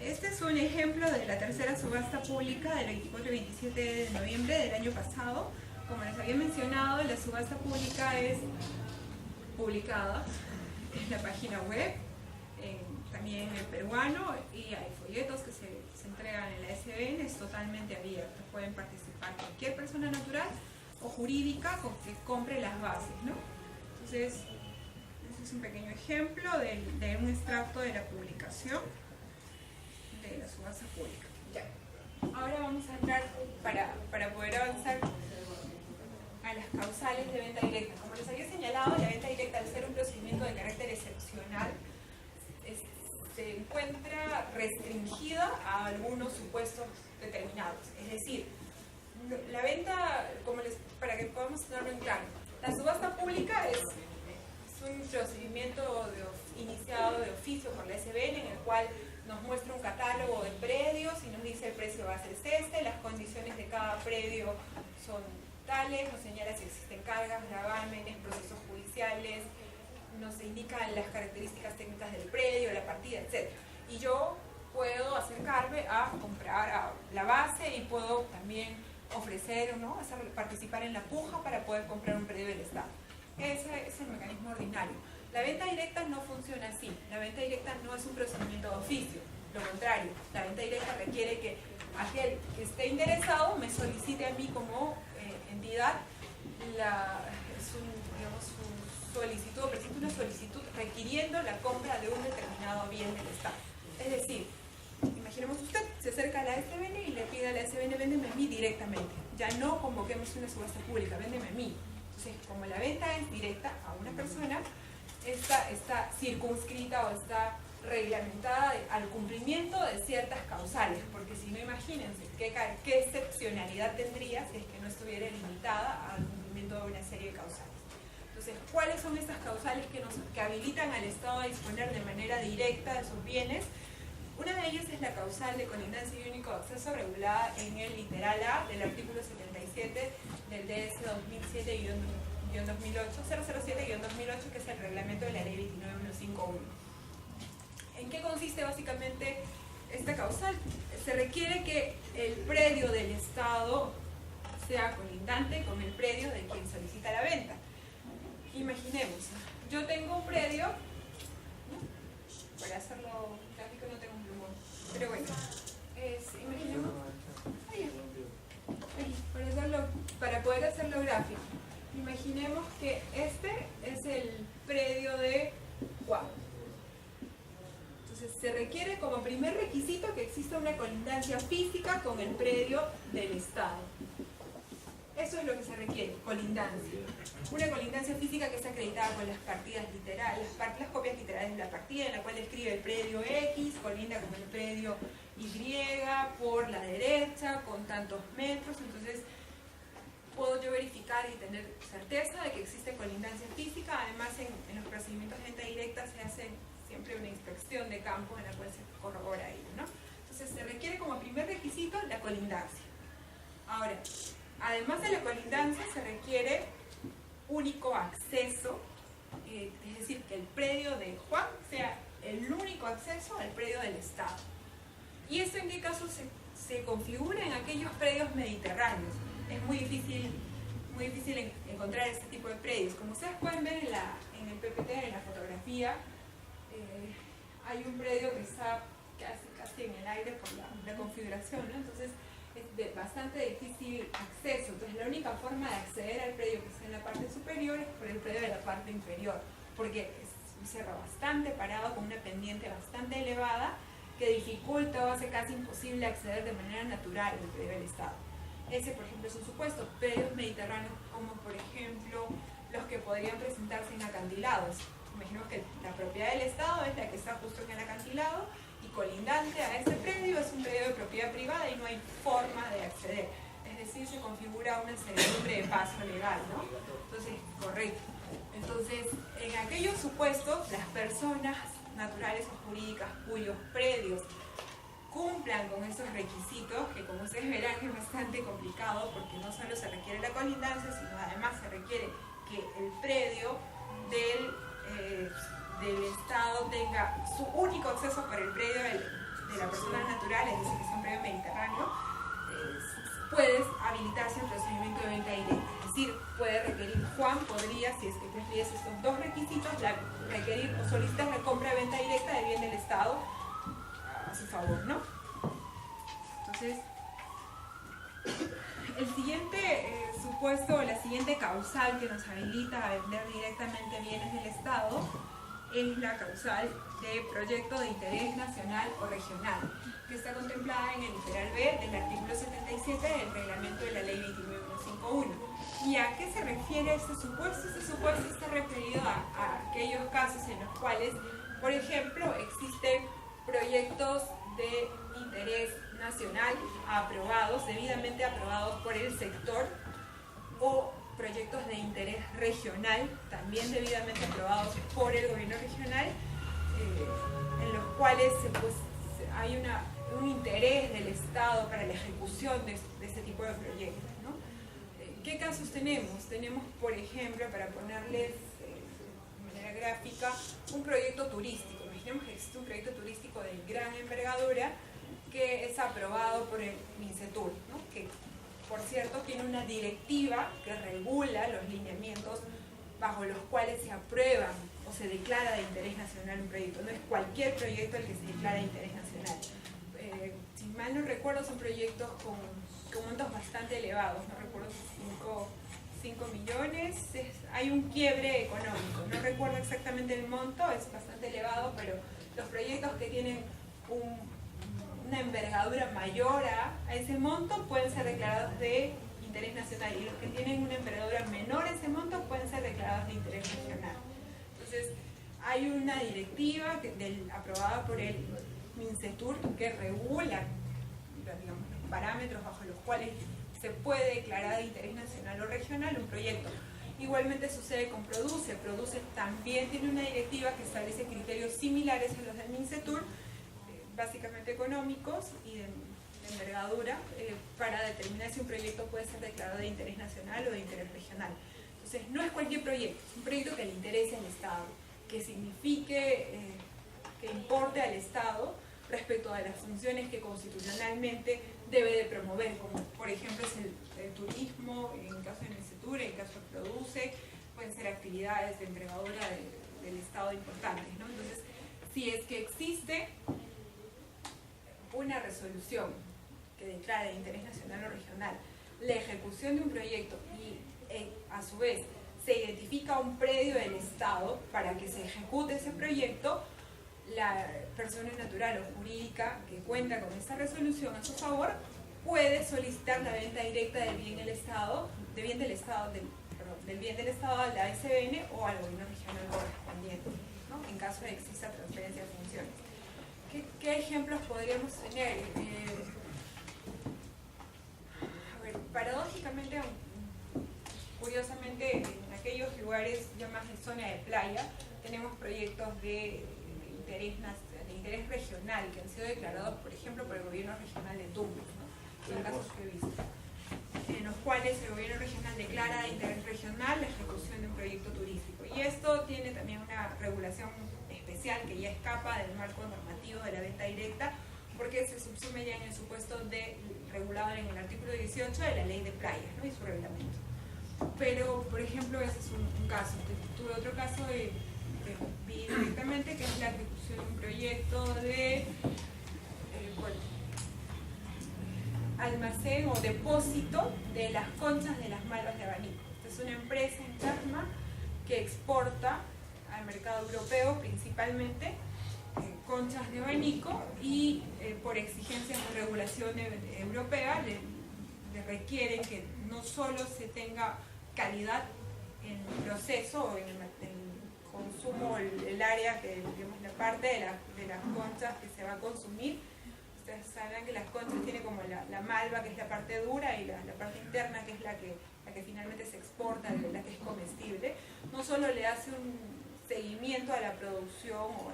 Este es un ejemplo de la tercera subasta pública del 24 y 27 de noviembre del año pasado. Como les había mencionado, la subasta pública es publicada en la página web, también en el peruano, y hay folletos que se entregan en la SBN, es totalmente abierto. Pueden participar cualquier persona natural o jurídica con que compre las bases, ¿no? Entonces, ese es un pequeño ejemplo de un extracto de la publicación de la subasta pública. Ya. Ahora vamos a entrar, para poder avanzar, a las causales de venta directa. Como les había señalado, la venta directa, al ser un procedimiento de carácter excepcional, se encuentra restringida a algunos supuestos determinados. Es decir, la venta, para que podamos tenerlo en claro, la subasta pública es un procedimiento iniciado de oficio por la SBN, en el cual nos muestra un catálogo de predios y nos dice el precio base es este, las condiciones de cada predio son tales, nos señala si existen cargas, gravámenes, procesos judiciales, nos indican las características técnicas del predio, la partida, etc. Y yo puedo acercarme a comprar a la base y puedo también ofrecer, ¿no?, participar en la puja para poder comprar un predio del Estado. Ese es el mecanismo ordinario. La venta directa no funciona así. La venta directa no es un procedimiento de oficio. Lo contrario, la venta directa requiere que aquel que esté interesado me solicite a mí como entidad su solicitud, o presente una solicitud requiriendo la compra de un determinado bien del Estado. Es decir, imaginemos usted, se acerca a la SBN y le pide a la SBN, véndeme a mí directamente. Ya no convoquemos una subasta pública, véndeme a mí. Entonces, como la venta es directa a una persona, esta está circunscrita o está reglamentada al cumplimiento de ciertas causales, porque si no, imagínense qué excepcionalidad tendría si es que no estuviera limitada al cumplimiento de una serie de causales. Entonces, ¿cuáles son estas causales que habilitan al Estado a disponer de manera directa de sus bienes? Una de ellas es la causal de colindancia y único acceso regulada en el literal A del artículo 77 del DS 007-2008, que es el reglamento de la ley 29151. ¿En qué consiste básicamente esta causal? Se requiere que el predio del Estado sea colindante con el predio de quien solicita la venta. Imaginemos, yo tengo un predio, ¿no? Para hacerlo gráfico no tengo un plumón, pero bueno, imaginemos, para poder hacerlo gráfico, imaginemos que este es el predio de Juan. Entonces se requiere como primer requisito que exista una colindancia física con el predio del Estado. Eso es lo que se requiere, colindancia. Una colindancia física que está acreditada con las partidas literales, las copias literales de la partida, en la cual escribe el predio X, colinda con el predio Y por la derecha, con tantos metros. Entonces, puedo yo verificar y tener certeza de que existe colindancia física. Además, en los procedimientos de venta directa se hace siempre una inspección de campo en la cual se corrobora ello, ¿no? Entonces, se requiere como primer requisito la colindancia. Ahora, además de la colindancia, se requiere único acceso, es decir, que el predio de Juan sea el único acceso al predio del Estado. ¿Y esto en qué caso se configura? En aquellos predios mediterráneos. Es muy difícil encontrar este tipo de predios. Como ustedes pueden ver en el PPT, en la fotografía, hay un predio que está casi en el aire por la configuración, ¿no? Entonces, es de bastante difícil acceso. Entonces la única forma de acceder al predio que está en la parte superior es por el predio de la parte inferior, porque es un cerro bastante parado con una pendiente bastante elevada que dificulta o hace casi imposible acceder de manera natural al predio del Estado. Ese, por ejemplo, es un supuesto. Predios mediterráneos como, por ejemplo, los que podrían presentarse en acantilados. Imaginemos que la propiedad del Estado es la que está justo en el acantilado y colindante a ese predio es un predio de propiedad privada y no hay forma de acceder. Es decir, se configura una servidumbre de paso legal, ¿no? Entonces, correcto. Entonces, en aquellos supuestos, las personas naturales o jurídicas cuyos predios cumplan con esos requisitos, que como ustedes verán es bastante complicado porque no solo se requiere la colindancia, sino además se requiere que el predio del Estado tenga su único acceso por el predio de la persona natural, es decir, que es un predio mediterráneo, puedes habilitarse el procedimiento de venta directa. Es decir, puede requerir, Juan podría, si es que cumpliese estos dos requisitos, requerir o solicitar la compra de venta directa del bien del Estado a su favor, ¿no? Entonces, el siguiente supuesto, la siguiente causal que nos habilita a vender directamente bienes del Estado es la causal de proyecto de interés nacional o regional, que está contemplada en el literal B del artículo 77 del reglamento de la ley 29151. ¿Y a qué se refiere este supuesto? Este supuesto está referido a aquellos casos en los cuales, por ejemplo, existen proyectos de interés nacional aprobados, debidamente aprobados por el sector, o proyectos de interés regional, también debidamente aprobados por el gobierno regional, en los cuales pues, hay un interés del Estado para la ejecución de este tipo de proyectos, ¿no? ¿Qué casos tenemos? Tenemos, por ejemplo, para ponerles de manera gráfica, un proyecto turístico. Imaginemos que existe un proyecto turístico de gran envergadura que es aprobado por el MINCETUR, ¿no? Que, por cierto, tiene una directiva que regula los lineamientos bajo los cuales se aprueban o se declara de interés nacional un proyecto. No es cualquier proyecto el que se declara de interés nacional. Si mal no recuerdo, son proyectos con montos bastante elevados. No recuerdo si 5 millones. Hay un quiebre económico. No recuerdo exactamente el monto, es bastante elevado, pero los proyectos que tienen una envergadura mayor a ese monto pueden ser declarados de interés nacional, y los que tienen una envergadura menor a ese monto pueden ser declarados de interés regional. Entonces, hay una directiva aprobada por el MINCETUR que regula, digamos, los parámetros bajo los cuales se puede declarar de interés nacional o regional un proyecto. Igualmente sucede con Produce. Produce también tiene una directiva que establece criterios similares a los del MINCETUR, básicamente económicos y de envergadura, para determinar si un proyecto puede ser declarado de interés nacional o de interés regional. Entonces, no es cualquier proyecto, es un proyecto que le interese al Estado, que signifique, que importe al Estado respecto a las funciones que constitucionalmente debe de promover, como por ejemplo es el turismo, en el caso de MINCETUR, en el caso de Produce, pueden ser actividades de envergadura del Estado importantes, ¿no? Entonces, si es que existe una resolución que declare de interés nacional o regional la ejecución de un proyecto y a su vez se identifica un predio del Estado para que se ejecute ese proyecto, la persona natural o jurídica que cuenta con esa resolución a su favor puede solicitar la venta directa del bien del Estado, del bien del Estado a la ASBN o al gobierno regional correspondiente, ¿no? En caso de que exista transferencia de funciones. ¿Qué ejemplos podríamos tener? Paradójicamente, curiosamente, en aquellos lugares ya más de zona de playa, tenemos proyectos de interés regional que han sido declarados, por ejemplo, por el gobierno regional de Tumbes, ¿no? Son casos que he visto, en los cuales el gobierno regional declara de interés regional la ejecución de un proyecto turístico. Y esto tiene también una regulación especial que ya escapa del marco normativo de la venta directa, porque se subsume ya en el supuesto regulado en el artículo 18 de la ley de playas, ¿no? Y su reglamento. Pero, por ejemplo, ese es un caso. Tuve otro caso que vi directamente, que es la ejecución de un proyecto de almacén o depósito de las conchas de las malvas de abanico. Esta es una empresa en Tacna que exporta al mercado europeo principalmente conchas de abanico y por exigencias de regulación europea le requieren que no solo se tenga calidad en el proceso o en el consumo, el área, que, digamos, la parte de las conchas que se va a consumir. Ustedes saben que las conchas tienen como la malva, que es la parte dura, y la parte interna, que es la que finalmente se exporta, la que es comestible. No solo le hace un seguimiento a la producción o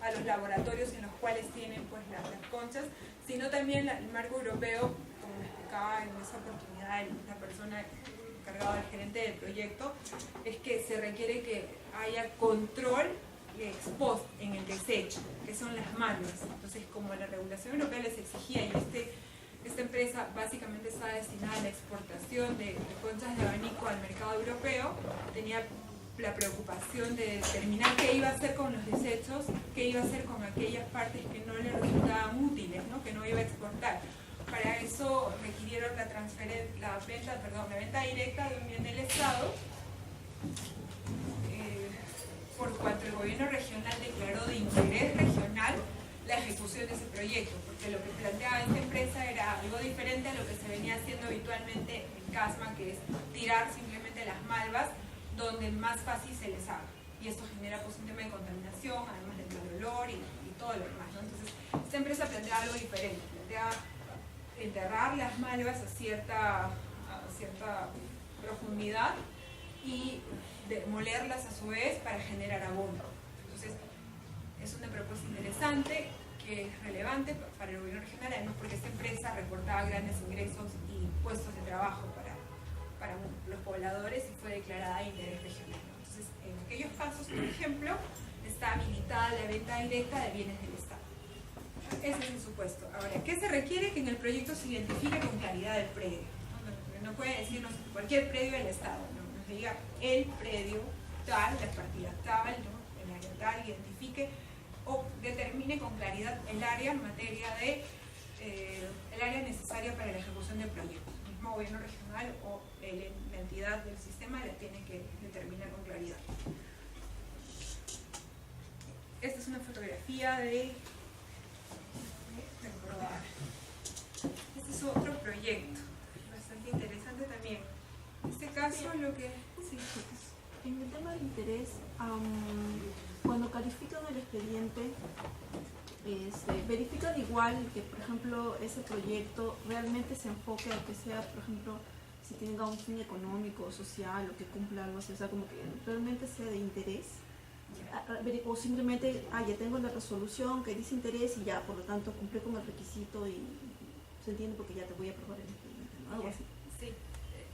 a los laboratorios en los cuales tienen pues las conchas, sino también el marco europeo, como me explicaba en esa oportunidad la persona encargada del gerente del proyecto, es que se requiere que haya control ex post en el desecho, que son las malvas. Entonces, como la regulación europea les exigía, y esta empresa básicamente está destinada a la exportación de conchas de abanico al mercado europeo, tenía la preocupación de determinar qué iba a hacer con los desechos, qué iba a hacer con aquellas partes que no le resultaban útiles, ¿no? Que no iba a exportar. Para eso requirieron la venta directa de un bien del Estado, por cuanto el gobierno regional declaró de interés regional la ejecución de ese proyecto, porque lo que planteaba esta empresa era algo diferente a lo que se venía haciendo habitualmente en CASMA, que es tirar simplemente las malvas donde más fácil se les haga. Y esto genera pues un tema de contaminación, además del mal olor y todo lo demás, ¿no? Entonces, esta empresa plantea algo diferente, plantea enterrar las malvas a cierta profundidad y demolerlas a su vez para generar abono. Entonces, es una propuesta interesante, que es relevante para el gobierno regional, además porque esta empresa reportaba grandes ingresos y puestos de trabajo para los pobladores y fue declarada de interés regional. Entonces, en aquellos casos, por ejemplo, está habilitada la venta directa de bienes del Estado. Ese es el supuesto. Ahora, ¿qué se requiere? Que en el proyecto se identifique con claridad el predio. No puede decirnos cualquier predio del Estado, ¿no? Nos diga el predio tal, la partida tal, ¿no? El área tal, identifique o determine con claridad el área en materia de el área necesaria para la ejecución del proyecto. El mismo gobierno regional o la entidad del sistema la tiene que determinar con claridad. Esta es una fotografía de Rodar. Este es otro proyecto bastante interesante también. En este caso lo que... Sí. En el tema del interés, cuando califican el expediente, verifican igual que, por ejemplo, ese proyecto realmente se enfoque a que sea, por ejemplo, si tenga un fin económico o social o que cumpla algo así, o sea, como que realmente sea de interés, o simplemente, ya tengo la resolución que dice interés y ya, por lo tanto, cumple con el requisito y se entiende porque ya te voy a aprobar el expediente, ¿no? Algo así. Sí.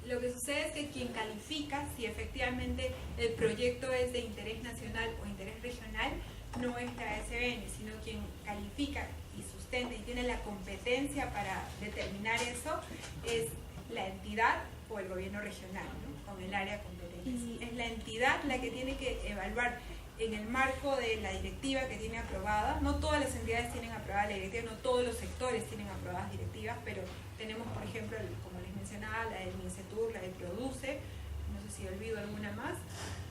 Lo que sucede es que quien califica si efectivamente el proyecto es de interés nacional o interés regional no es la SBN, sino quien califica y sustenta y tiene la competencia para determinar eso es la entidad o el gobierno regional, ¿no? Con el área competente. Es la entidad la que tiene que evaluar en el marco de la directiva que tiene aprobada. No todas las entidades tienen aprobada la directiva, no todos los sectores tienen aprobadas directivas, pero tenemos, por ejemplo, como les mencionaba, la del MINCETUR, la del PRODUCE, no sé si olvido alguna más,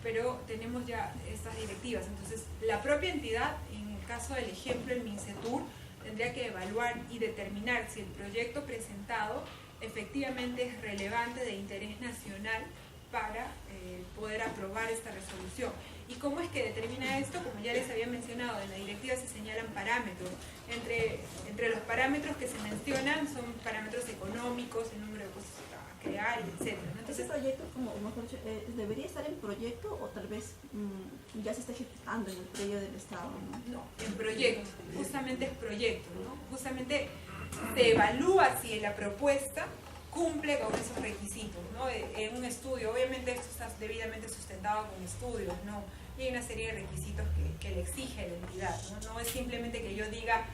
pero tenemos ya estas directivas. Entonces, la propia entidad, en el caso del ejemplo, el MINCETUR, tendría que evaluar y determinar si el proyecto presentado efectivamente es relevante de interés nacional para poder aprobar esta resolución. ¿Y cómo es que determina esto? Como ya les había mencionado, en la directiva se señalan parámetros. Entre los parámetros que se mencionan son parámetros económicos, el número de cosas a crear, etc. Entonces, ¿ese proyecto, como mejor dicho, debería estar en proyecto o tal vez ya se está ejecutando en el predio del Estado? No, en proyecto, justamente es proyecto, ¿no? Justamente se evalúa si la propuesta cumple con esos requisitos, ¿no? En un estudio, obviamente esto está debidamente sustentado con estudios, ¿no? Y hay una serie de requisitos que le exige la entidad, ¿no? No es simplemente que yo diga,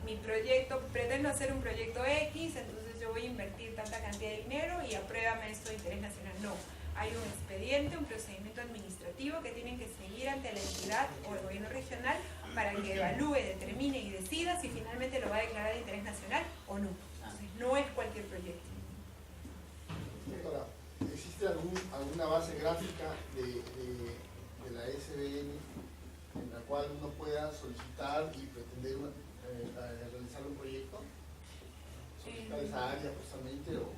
mi proyecto, pretendo hacer un proyecto X, entonces yo voy a invertir tanta cantidad de dinero y apruébame esto de interés nacional. No, hay un expediente, un procedimiento administrativo que tienen que seguir ante la entidad o el gobierno regional para que evalúe, determine y decida si finalmente lo va a declarar de interés nacional o no. Entonces, no es cualquier proyecto. proyecto. Doctora, ¿existe alguna base gráfica de la SBN en la cual uno pueda solicitar y pretender realizar un proyecto? ¿Solicitar esa área justamente o...?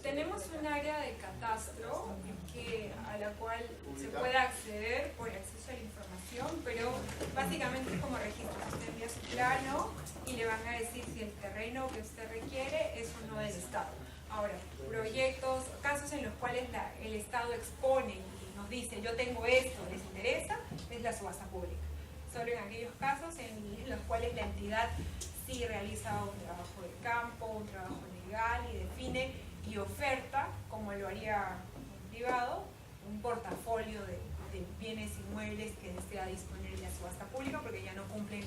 Tenemos un área de catastro a la cual se puede acceder por acceso a la información, pero básicamente es como registro. Usted envía su plano y le van a decir si el terreno que usted requiere es o no del Estado. Ahora, proyectos, casos en los cuales el Estado expone y nos dice yo tengo esto, ¿les interesa? Es la subasta pública. Solo en aquellos casos en los cuales la entidad sí realiza un trabajo de campo, un trabajo legal y define y oferta, como lo haría un privado, un portafolio de bienes inmuebles que desea disponer en la subasta pública porque ya no cumplen,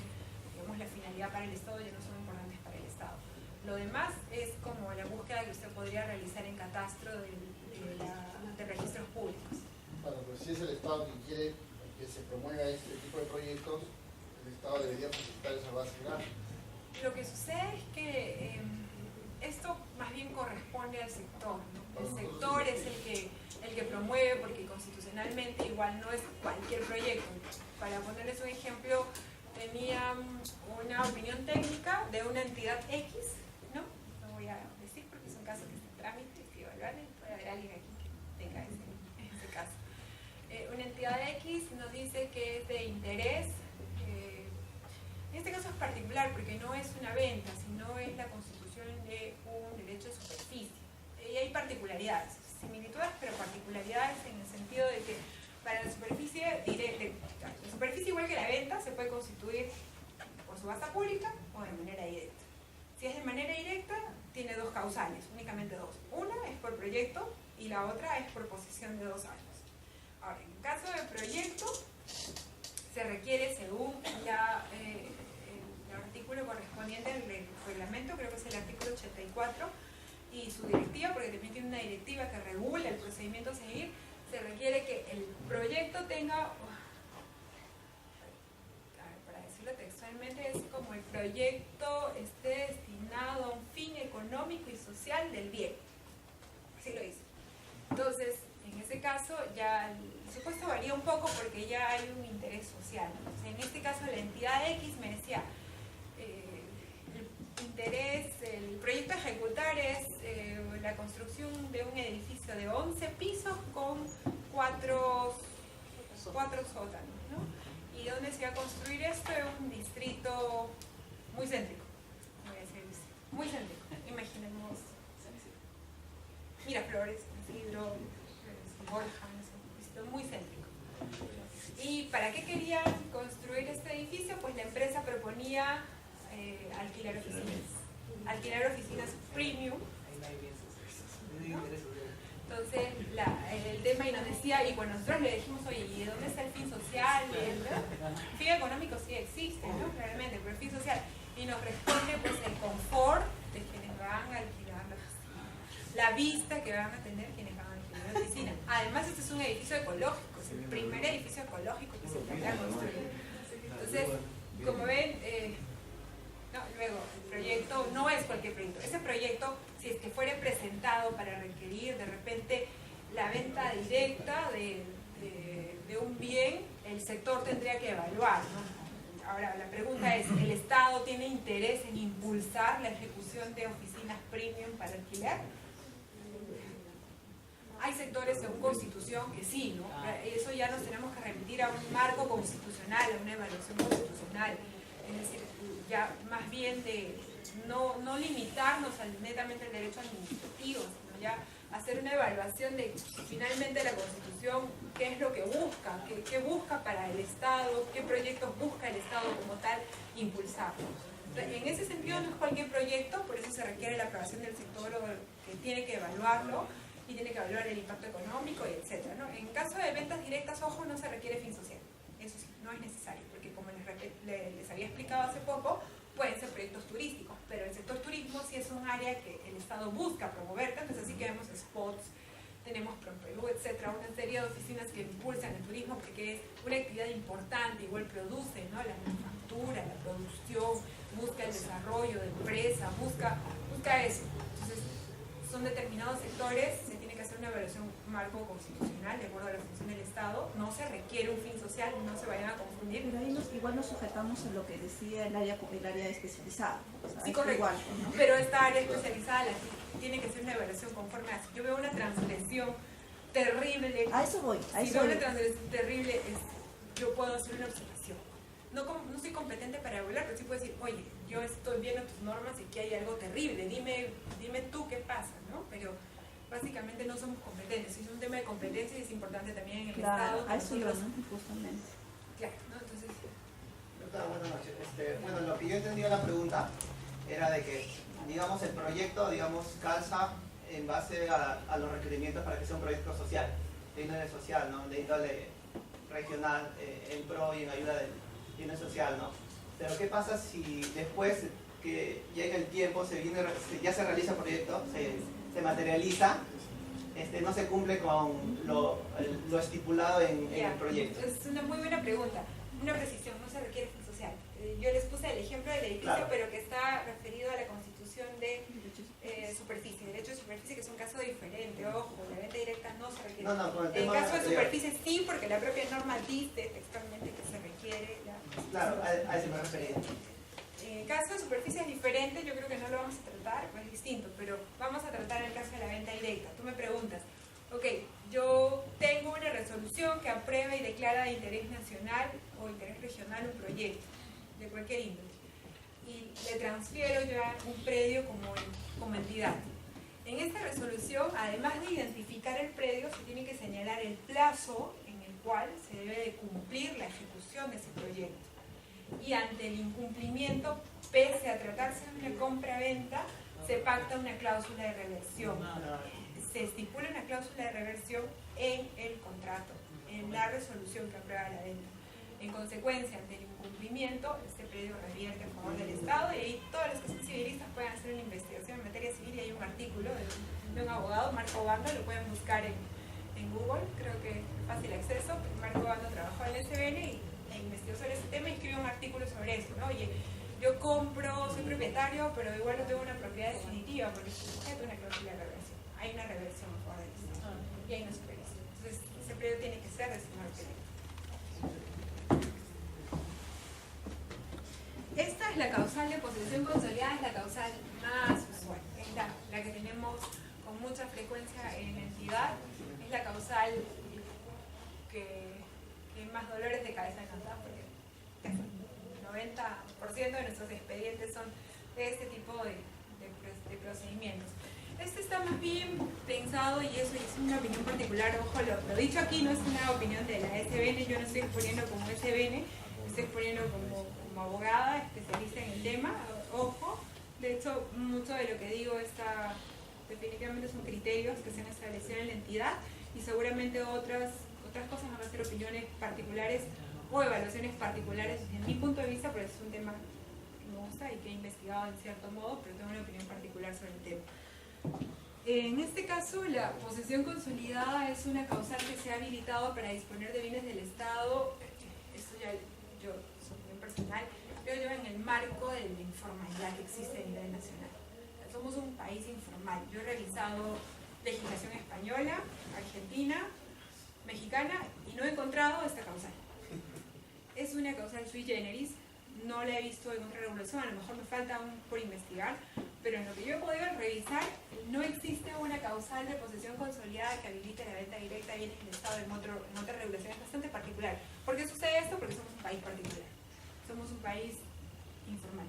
digamos, la finalidad para el Estado, ya no son importantes para el Estado. Lo demás es como la búsqueda que usted podría realizar en catastro de registros públicos. Bueno, pues si es el Estado quien quiere que se promueva este tipo de proyectos, el Estado debería presentar esa base gráfica. Lo que sucede es que esto más bien corresponde al sector, ¿no? El sector es el que promueve, porque constitucionalmente igual no es cualquier proyecto. Para ponerles un ejemplo, tenía una opinión técnica de una entidad X, ¿no? No voy a decir porque son casos que están en trámite, que evaluarle, puede haber alguien aquí que tenga ese caso. Una entidad X nos dice que es de interés. En este caso es particular porque no es una venta, sino es la constitución de un derecho de superficie. Y hay particularidades, similitudes, pero particularidades en el sentido de que para la superficie igual que la venta se puede constituir por subasta pública o de manera directa. Si es de manera directa, tiene dos causales, únicamente dos. Una es por proyecto y la otra es por posesión de 2 años. Ahora, en caso de proyecto, se requiere según el artículo correspondiente al reglamento, creo que es el artículo 84, y su directiva, porque también tiene una directiva que regula el procedimiento a seguir, se requiere que el proyecto tenga, para decirlo textualmente, es como el proyecto esté destinado a un fin económico y social del bien. Así lo dice. Entonces, en ese caso ya el supuesto varía un poco porque ya hay un interés social. O sea, en este caso la entidad X me decía, el proyecto a ejecutar es la construcción de un edificio de 11 pisos con 4 sótanos, ¿no? ¿Y dónde se va a construir esto? En un distrito muy céntrico, voy a decir, muy céntrico. Imaginemos Miraflores, Isidro, Borja, muy céntrico. ¿Y para qué querían construir este edificio? Pues la empresa proponía alquilar oficinas premium, ¿no? Entonces el tema y nos decía, y cuando nosotros le dijimos, oye, ¿y dónde está el fin social? El fin económico sí existe, ¿no? Realmente, pero el fin social. Y nos responde pues el confort de quienes van a alquilar la oficina, la vista que van a tener quienes van a alquilar la oficina. Además, este es un edificio ecológico, es el primer edificio ecológico que se plantea construir. Entonces, como ven, luego, el proyecto no es cualquier proyecto. Ese proyecto, si es que fuera presentado para requerir de repente la venta directa de un bien, el sector tendría que evaluar, ¿no? Ahora, la pregunta es, ¿el Estado tiene interés en impulsar la ejecución de oficinas premium para alquiler? Hay sectores según Constitución que sí, ¿no? Eso ya nos tenemos que remitir a un marco constitucional, a una evaluación constitucional. Es decir, ya más bien de no limitarnos netamente al derecho administrativo, sino ya hacer una evaluación de finalmente la Constitución, qué es lo que busca, qué busca para el Estado, qué proyectos busca el Estado como tal impulsar. En ese sentido no es cualquier proyecto, por eso se requiere la aprobación del sector que tiene que evaluarlo y tiene que evaluar el impacto económico y etcétera, ¿no? En caso de ventas directas, ojo, no se requiere fin social. Eso sí, no es necesario, porque como les había explicado hace poco, pueden ser proyectos turísticos, pero el sector turismo sí es un área que el Estado busca promover, tanto es así que vemos spots tenemos ProPerú, etcétera, una serie de oficinas que impulsan el turismo porque es una actividad importante, igual produce, ¿no? La manufactura, la producción, busca el desarrollo de empresas, busca eso. Entonces, son determinados sectores, se tiene que hacer una evaluación marco constitucional de acuerdo a la función del Estado, no se requiere un fin social, no se vayan a confundir. Pero ahí igual nos sujetamos a lo que decía el área especializada. O sea, Sí, correcto. Igual, ¿no? Pero esta área especializada tiene que ser una evaluación conforme a... Yo veo una transgresión terrible. A eso voy. Si veo una transgresión terrible, yo puedo hacer una observación. No soy competente para evaluar, pero sí puedo decir, oye, yo estoy viendo tus normas y que hay algo terrible, dime tú qué pasa, ¿no? Pero básicamente no somos competentes, es un tema de competencia y es importante también en el Estado. A eso iba, ¿no? Justamente. Claro, ¿no? Entonces... Buenas noches. Bueno, lo que yo entendía la pregunta era de que, digamos, el proyecto, calza en base a los requerimientos para que sea un proyecto social, de índole social, ¿no? De índole regional, en pro y en ayuda del índole social, ¿no? Pero ¿qué pasa si después que llega el tiempo, ya se realiza el proyecto, se materializa, no se cumple con lo estipulado en el proyecto? Es una muy buena pregunta. Una precisión, no se requiere fin social. Yo les puse el ejemplo del edificio, claro, pero que está referido a la constitución de superficie, derecho de superficie, que es un caso diferente. Ojo, la venta directa no se requiere. En caso de superficie sí, porque la propia norma dice textualmente que se requiere la... Claro, a eso me refería. En caso de superficie es diferente, yo creo que no lo vamos a tratar, pues es distinto, pero vamos a tratar el caso de la venta directa. Tú me preguntas, ok, yo tengo una resolución que aprueba y declara de interés nacional o interés regional un proyecto de cualquier índole y le transfiero ya un predio como entidad. En esta resolución, además de identificar el predio, se tiene que señalar el plazo en el cual se debe de cumplir la ejecución de ese proyecto. Y ante el incumplimiento, pese a tratarse de una compra-venta, se pacta una cláusula de reversión. Se estipula una cláusula de reversión en el contrato, en la resolución que aprueba la venta. En consecuencia, ante el incumplimiento, este predio revierte a favor del Estado y ahí todos los que son civilistas pueden hacer una investigación en materia civil y hay un artículo de un abogado, Marco Bando, lo pueden buscar en Google, creo que es fácil acceso. Marco Bando trabajó en el SBN e investigó sobre ese tema y escribió un artículo sobre eso, ¿no? Oye, yo compro, soy propietario, pero igual no tengo una propiedad definitiva porque estoy sujeto a una cláusula de reversión. Hay una reversión a favor del Estado y hay una supervisión. Entonces, ese predio tiene que ser destinado al proyecto. Esta es la causal de posesión consolidada, es la causal más usual, es la que tenemos con mucha frecuencia en la entidad, es la causal que más dolores de cabeza nos da, porque el 90% de nuestros expedientes son de este tipo de procedimientos. Este está más bien pensado, y eso es una opinión particular, ojo, lo dicho aquí no es una opinión de la SBN, yo no estoy exponiendo como SBN, estoy exponiendo como abogada, especialista en el tema, ojo, de hecho mucho de lo que digo está, definitivamente son criterios que se han establecido en la entidad y seguramente otras cosas van a ser opiniones particulares o evaluaciones particulares desde mi punto de vista, pero es un tema que me gusta y que he investigado en cierto modo, pero tengo una opinión particular sobre el tema. En este caso, la posesión consolidada es una causal que se ha habilitado para disponer de bienes del Estado, esto ya yo, su opinión personal, yo en el marco de la informalidad que existe a nivel nacional. Somos un país informal. Yo he revisado legislación española, argentina, mexicana y no he encontrado esta causal. Es una causal sui generis, no la he visto en otra regulación, a lo mejor me falta aún por investigar, pero en lo que yo he podido revisar, no existe una causal de posesión consolidada que habilite la venta directa de bienes del Estado en otra regulación. Es bastante particular. ¿Por qué sucede esto? Porque somos un país particular. Somos un país informal.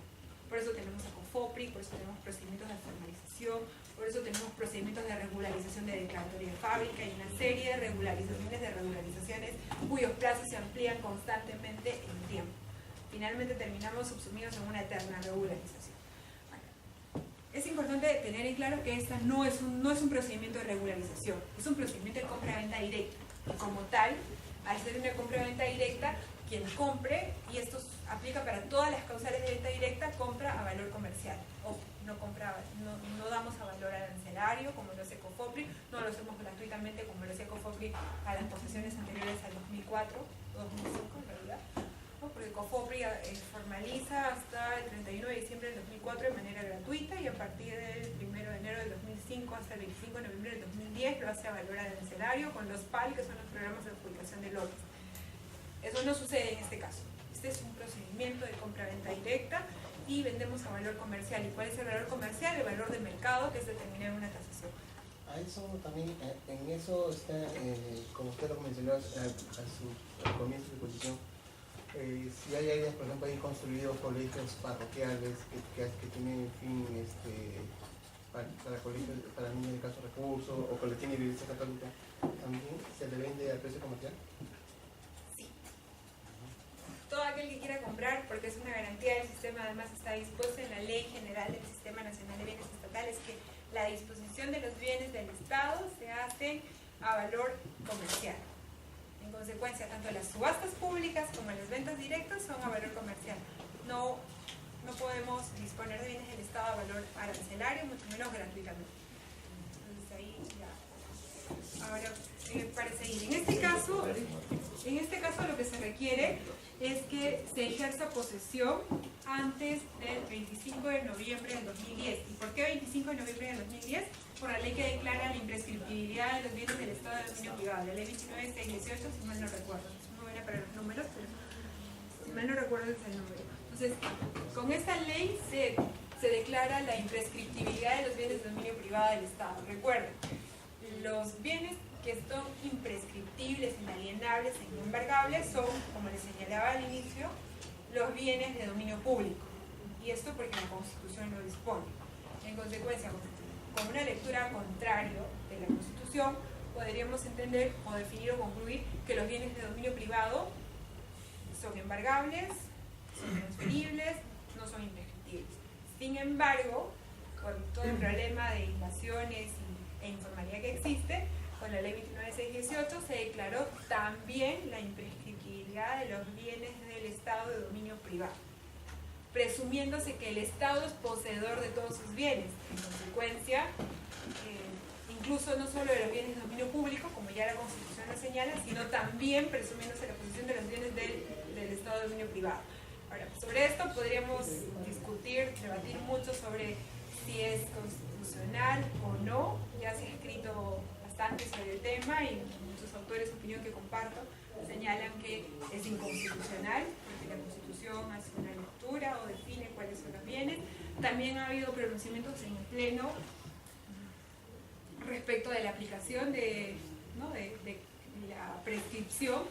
Por eso tenemos a COFOPRI, por eso tenemos procedimientos de formalización, por eso tenemos procedimientos de regularización de declaratoria de fábrica y una serie de regularizaciones cuyos plazos se amplían constantemente en el tiempo. Finalmente terminamos subsumidos en una eterna regularización. Bueno, es importante tener en claro que esta no es un procedimiento de regularización, es un procedimiento de compra-venta directa. Y como tal, al ser una compra-venta directa, quien compre, y esto aplica para todas las causales de venta directa, compra a valor comercial. O no damos a valor arancelario como lo hace COFOPRI, no lo hacemos gratuitamente como lo hacía COFOPRI a las posesiones anteriores al 2004, 2005 en realidad, ¿no? Porque COFOPRI formaliza hasta el 31 de diciembre del 2004 de manera gratuita y a partir del 1 de enero del 2005 hasta el 25 de noviembre del 2010 lo hace a valor arancelario con los PAL, que son los programas de adjudicación de lotes. Eso no sucede en este caso. Este es un procedimiento de compra-venta directa y vendemos a valor comercial. ¿Y cuál es el valor comercial? El valor de mercado, que es determinado en una tasación. A eso también, en eso está, como usted lo mencionó al comienzo de su exposición, si hay áreas, por ejemplo, hay construidos colegios parroquiales que tienen fin para colegios, para niños de escasos recursos, o que le tiene iglesia católica, ¿también se le vende al precio comercial? Todo aquel que quiera comprar, porque es una garantía del sistema, además está dispuesto en la Ley General del Sistema Nacional de Bienes Estatales, que la disposición de los bienes del Estado se hace a valor comercial. En consecuencia, tanto las subastas públicas como las ventas directas son a valor comercial. No podemos disponer de bienes del Estado a valor arancelario, mucho menos gratuitamente. Entonces ahí ya. Ahora, para seguir, en este caso lo que se requiere es que se ejerza posesión antes del 25 de noviembre del 2010. ¿Y por qué 25 de noviembre del 2010? Por la ley que declara la imprescriptibilidad de los bienes del Estado de dominio privado, la ley 29618, si mal no recuerdo. Es muy buena para los números, pero si mal no recuerdo es el número. Entonces, con esta ley se declara la imprescriptibilidad de los bienes de dominio privado del Estado. Recuerden, los bienes que son imprescriptibles, inalienables e inembargables son, como les señalaba al inicio, los bienes de dominio público. Y esto porque la Constitución lo dispone. En consecuencia, con una lectura contraria de la Constitución, podríamos entender o definir o concluir que los bienes de dominio privado son embargables, son transferibles, no son imprescriptibles. Sin embargo, con todo el problema de invasiones e informalidad que existe, con la ley 29618 se declaró también la imprescriptibilidad de los bienes del Estado de dominio privado, presumiéndose que el Estado es poseedor de todos sus bienes. En consecuencia, incluso no solo de los bienes de dominio público, como ya la Constitución lo señala, sino también presumiéndose la posesión de los bienes del Estado de dominio privado. Ahora, sobre esto podríamos discutir, debatir mucho sobre si es constitucional o no. Ya se ha escrito bastante sobre el tema y muchos autores, opinión que comparto, señalan que es inconstitucional, porque la Constitución hace una lectura o define cuáles son los bienes. También ha habido pronunciamientos en el Pleno respecto de la aplicación de la prescripción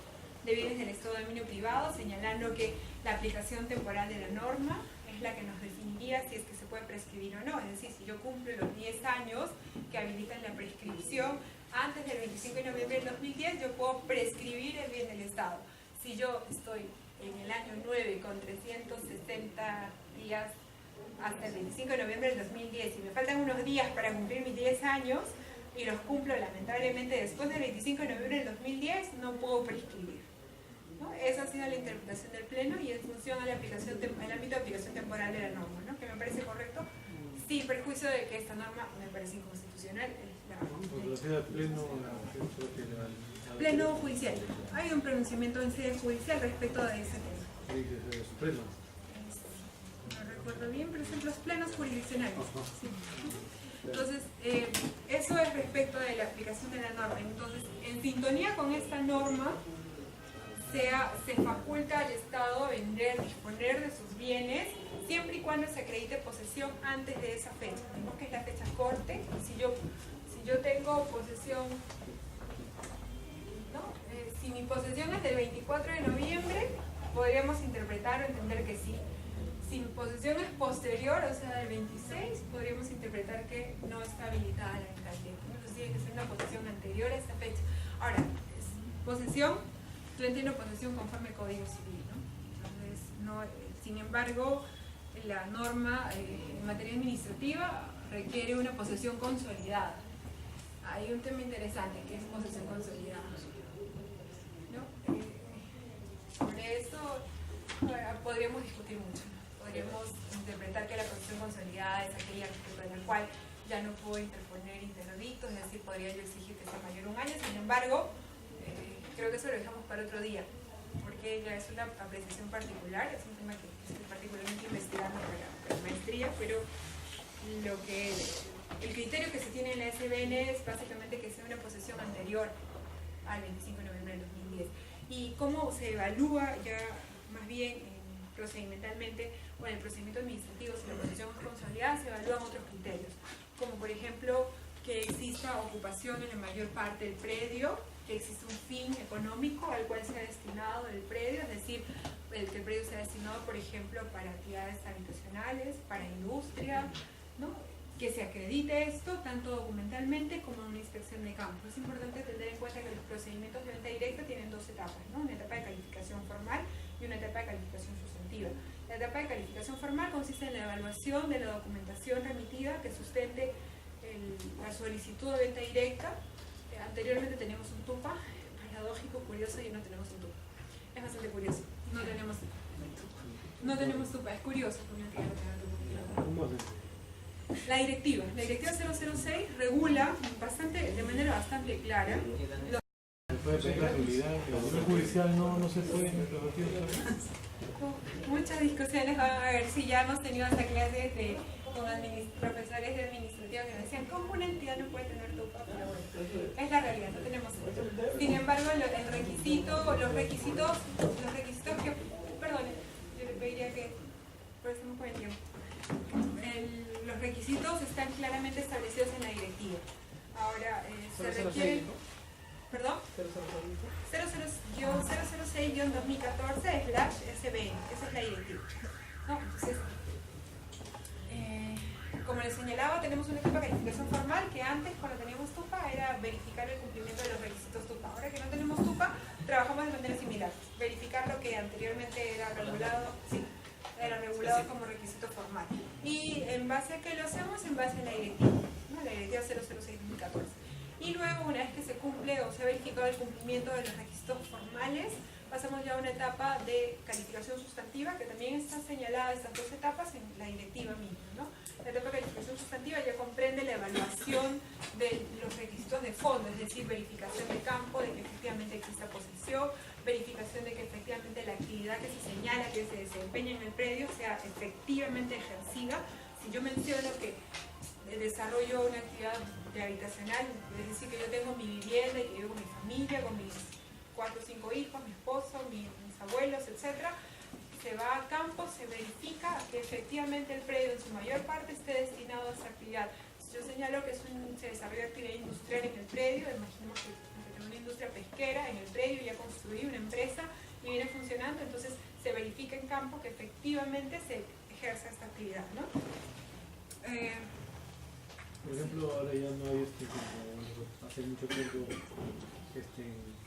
de bienes del Estado de dominio privado, señalando que la aplicación temporal de la norma es la que nos definiría si es que se puede prescribir o no. Es decir, si yo cumplo los 10 años que habilitan la prescripción antes del 25 de noviembre del 2010, yo puedo prescribir el bien del Estado. Si yo estoy en el año 9 con 360 días hasta el 25 de noviembre del 2010 y me faltan unos días para cumplir mis 10 años y los cumplo lamentablemente después del 25 de noviembre del 2010, no puedo prescribir, ¿no? Esa ha sido la interpretación del Pleno y en función a la aplicación, el ámbito de aplicación temporal de la norma, ¿no? Que me parece correcto, sin perjuicio de que esta norma me parece inconstitucional. Pleno judicial. Hay un pronunciamiento en sede judicial respecto de ese tema. No recuerdo bien, pero son los plenos jurisdiccionales. Sí. Entonces, eso es respecto de la aplicación de la norma. Entonces, en sintonía con esta norma, se faculta al Estado vender, disponer de sus bienes, siempre y cuando se acredite posesión antes de esa fecha. Vemos que es la fecha corte. Si yo tengo posesión, ¿no? Si mi posesión es del 24 de noviembre, podríamos interpretar o entender que sí. Si mi posesión es posterior, o sea, del 26, podríamos interpretar que no está habilitada la alcaldía. Entonces tiene que ser una posesión anterior a esta fecha. Ahora, posesión, yo entiendo posesión conforme al Código Civil, ¿no? Entonces, no, sin embargo, la norma en materia administrativa requiere una posesión consolidada. Hay un tema interesante que es posesión consolidada, ¿no? Sobre eso podríamos discutir mucho, ¿no? podremos interpretar que la posición consolidada es aquella respecto de la cual ya no puedo interponer interdictos, es decir, podría yo exigir que sea mayor un año. Sin embargo, creo que eso lo dejamos para otro día, porque ya es una apreciación particular, es un tema que estoy particularmente investigando para la maestría, pero el criterio que se tiene en la SBN es básicamente que sea una posesión anterior al 25 de noviembre del 2010. Y cómo se evalúa ya más bien procedimentalmente o en el procedimiento administrativo, si la posesión es consolidada, se evalúan otros criterios, como por ejemplo que exista ocupación en la mayor parte del predio, que existe un fin económico al cual se ha destinado el predio, es decir, que el predio sea destinado, por ejemplo, para actividades habitacionales, para industria, ¿no? Que se acredite esto tanto documentalmente como en una inspección de campo. Es importante tener en cuenta que los procedimientos de venta directa tienen dos etapas, ¿no? Una etapa de calificación formal y una etapa de calificación sustantiva. La etapa de calificación formal consiste en la evaluación de la documentación remitida que sustente la solicitud de venta directa. Anteriormente teníamos un TUPA, paradójico, curioso, y no tenemos un TUPA. Es bastante curioso. No tenemos TUPA, es curioso porque no tener TUPA. La directiva 006 regula de manera bastante clara. Se puede pedir la nulidad, el nivel judicial no se puede introducir. Muchas discusiones van a haber, si ya hemos tenido esta clase con profesores de administrativa que decían ¿cómo una entidad no puede tener TUPA? Pero bueno, es la realidad, no tenemos eso. Sin embargo, los requisitos que, perdón, yo le pediría que, por eso no puede tiempo. Los requisitos están claramente establecidos en la directiva. Ahora, se requiere... ¿Perdón? 006-2014/SBN, esa es la directiva. ¿No? Entonces, como les señalaba, tenemos una etapa de calificación formal que antes, cuando teníamos TUPA, era verificar el cumplimiento de los requisitos TUPA. Ahora que no tenemos TUPA, trabajamos de manera similar. Verificar lo que anteriormente era regulado, como requisito formal. Y en base a qué lo hacemos, en base a la directiva, ¿no? La directiva 006-2014. Y luego, una vez que se cumple o se ha verificado el cumplimiento de los requisitos formales, pasamos ya a una etapa de calificación sustantiva, que también está señalada estas dos etapas en la directiva misma, ¿no? La etapa de calificación sustantiva ya comprende la evaluación de los requisitos de fondo, es decir, verificación de campo, de que efectivamente exista posesión, verificación de que efectivamente la actividad que se señala que se desempeña en el predio sea efectivamente ejercida. Si yo menciono que desarrollo una actividad de habitacional, es decir, que yo tengo mi vivienda y que vivo con mi familia, con mis 4 o 5 hijos, mi esposo, mis abuelos, etc. Se va a campo, se verifica que efectivamente el predio en su mayor parte esté destinado a esa actividad. Si yo señalo que se desarrolla actividad industrial en el predio, imaginemos que tengo una industria pesquera en el predio, ya construí una empresa y viene funcionando, entonces se verifica en campo que efectivamente se ejerza esta actividad, ¿no? Por ejemplo, ahora ya no hay como hace mucho tiempo que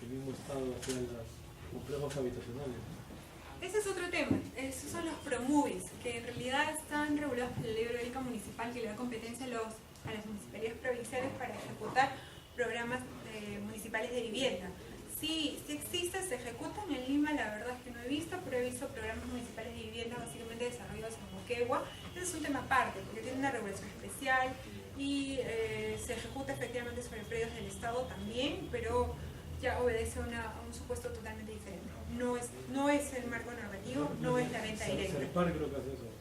el mismo Estado hacía los complejos habitacionales. Ese es otro tema, esos son los PROMUVIS, que en realidad están regulados por la Ley Orgánica Municipal que le da competencia a las municipalidades provinciales para ejecutar programas municipales de vivienda. Sí existe, se ejecutan en Lima, la verdad es que no he visto, pero he visto programas municipales de vivienda básicamente desarrollados en Moquegua. Ese es un tema aparte, porque tiene una regulación especial y se ejecuta efectivamente sobre predios del Estado también, pero ya obedece a un supuesto totalmente diferente. No es el marco normativo, no es la venta directa. Serpar creo que hace eso, ¿no?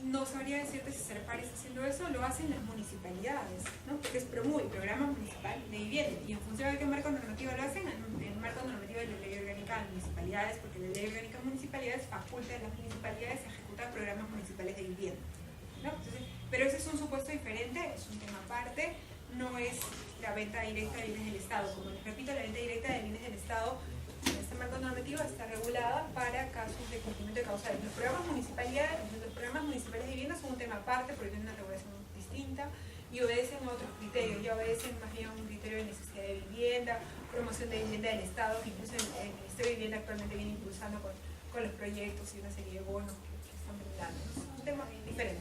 No sabría decirte si Serpar está haciendo eso, lo hacen las municipalidades, ¿no? Porque es PROMUVI, Programa Municipal de Vivienda, y en función de qué marco normativo lo hacen, el marco normativo de la Ley Orgánica de Municipalidades, porque la Ley Orgánica de Municipalidades faculta a las municipalidades a ejecutar programas municipales de vivienda, ¿no? Entonces, pero ese es un supuesto diferente, es un tema aparte, no es la venta directa de bienes del Estado. Como les repito, la venta directa de bienes del Estado en este marco normativo está regulada para casos de cumplimiento de causales. Los programas municipales de vivienda son un tema aparte porque tienen una regulación distinta y obedecen a otros criterios, ya obedecen más bien a un criterio de necesidad de vivienda, promoción de vivienda del Estado, que incluso el Ministerio de Vivienda actualmente viene impulsando con los proyectos y una serie de bonos que están brindando. Es un tema diferente.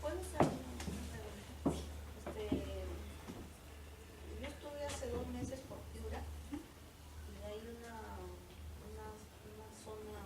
¿Puedo hacer yo estuve hace 2 meses por Piura y hay una zona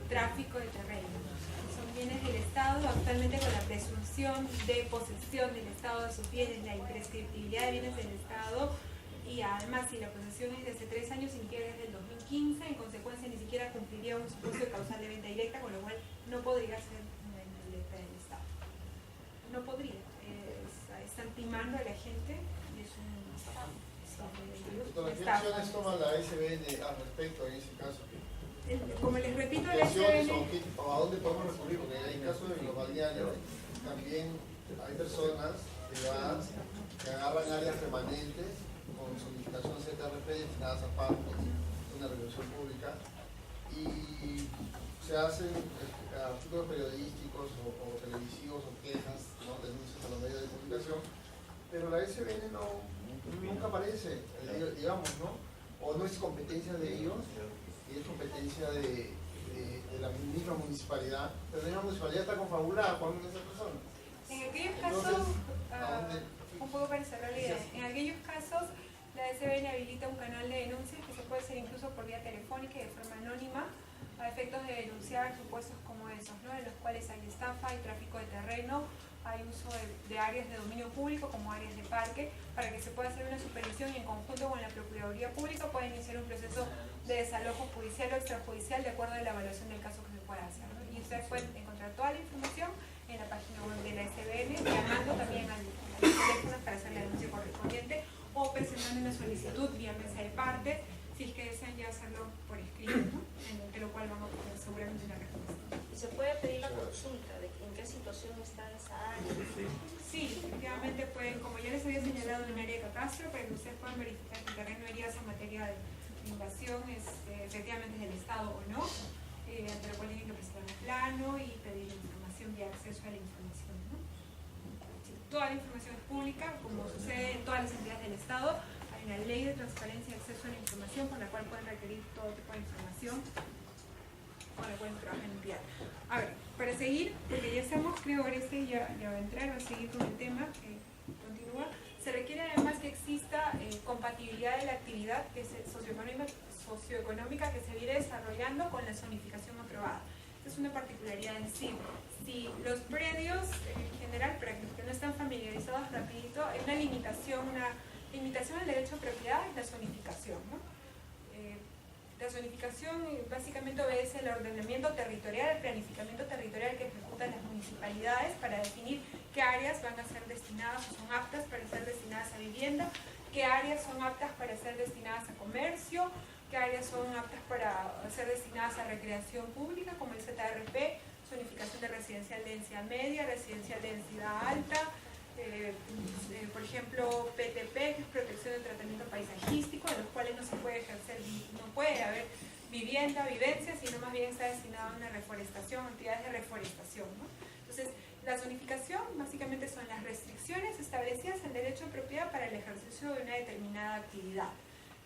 tráfico de terreno. Son bienes del Estado, actualmente con la presunción de posesión del Estado de sus bienes, la imprescriptibilidad de bienes del Estado, y además si la posesión es de hace 3 años y ni siquiera desde el 2015, en consecuencia ni siquiera cumpliría un supuesto de causal de venta directa, con lo cual no podría ser una venta directa del Estado. No podría. Están timando a la gente y es un ¿Qué acciones toma la SBN al respecto en ese caso? Como les repito, ¿Qué la acciones SBN... o a dónde podemos recurrir? Porque en el caso de los balnearios también hay personas privadas que agarran áreas permanentes con zonificación ZRP destinadas a parques, una regulación pública, y se hacen artículos periodísticos o televisivos o quejas, ¿no?, denuncias a los medios de comunicación, pero la SBN nunca aparece, digamos, ¿no? O no es competencia de ellos, y es competencia de la misma municipalidad, pero la misma municipalidad está confabulada con esas personas. En aquellos casos, un poco para cerrar la idea, en aquellos casos la SBN habilita un canal de denuncias que se puede hacer incluso por vía telefónica y de forma anónima, a efectos de denunciar supuestos como esos, ¿no?, en los cuales hay estafa, hay tráfico de terreno, hay uso de áreas de dominio público como áreas de parque, para que se pueda hacer una supervisión y en conjunto con la Procuraduría Pública pueda iniciar un proceso de desalojo judicial o extrajudicial de acuerdo a la evaluación del caso que se pueda hacer, ¿no? Y ustedes pueden encontrar toda la información en la página web de la SBN, llamando también a los teléfonos para hacer la denuncia correspondiente o presentando una solicitud vía mesa de partes, si es que desean ya hacerlo por escrito, ¿no?, de lo cual vamos a tener seguramente una respuesta. ¿Y se puede pedir la consulta de en qué situación está esa área? Sí, efectivamente pueden, como ya les había señalado, en un área de catastro, para que ustedes puedan verificar que el terreno iría a materia de invasión, efectivamente es del Estado o no, ante lo cual tienen que presentar un plano y pedir información vía acceso a la información, ¿no? Sí, toda la información es pública, como sucede en todas las entidades del Estado. Hay una ley de transparencia y acceso a la información por la cual pueden requerir todo tipo de información con la cual trabajan en entidad. A ver, para seguir, porque ya estamos, creo que ya va a entrar, va a seguir con el tema que continúa, se requiere además que exista compatibilidad de la actividad que socioeconómica que se viene desarrollando con la zonificación aprobada. Esta es una particularidad en sí. Si los predios, en general, para los que no están familiarizados, rapidito, hay una limitación al derecho a propiedad y la zonificación, ¿no? La zonificación básicamente obedece al ordenamiento territorial, al planificamiento territorial que ejecutan las municipalidades para definir qué áreas van a ser destinadas o son aptas para ser destinadas a vivienda, qué áreas son aptas para ser destinadas a comercio, qué áreas son aptas para ser destinadas a recreación pública, como el ZRP, zonificación de residencial de densidad media, residencial de densidad alta, por ejemplo, PTP, que es protección de tratamiento paisajístico, en los cuales no se puede ejercer, no puede haber vivienda, vivencia, sino más bien está destinado a una reforestación, actividades de reforestación, ¿no? Entonces, la zonificación básicamente son las restricciones establecidas en derecho de propiedad para el ejercicio de una determinada actividad.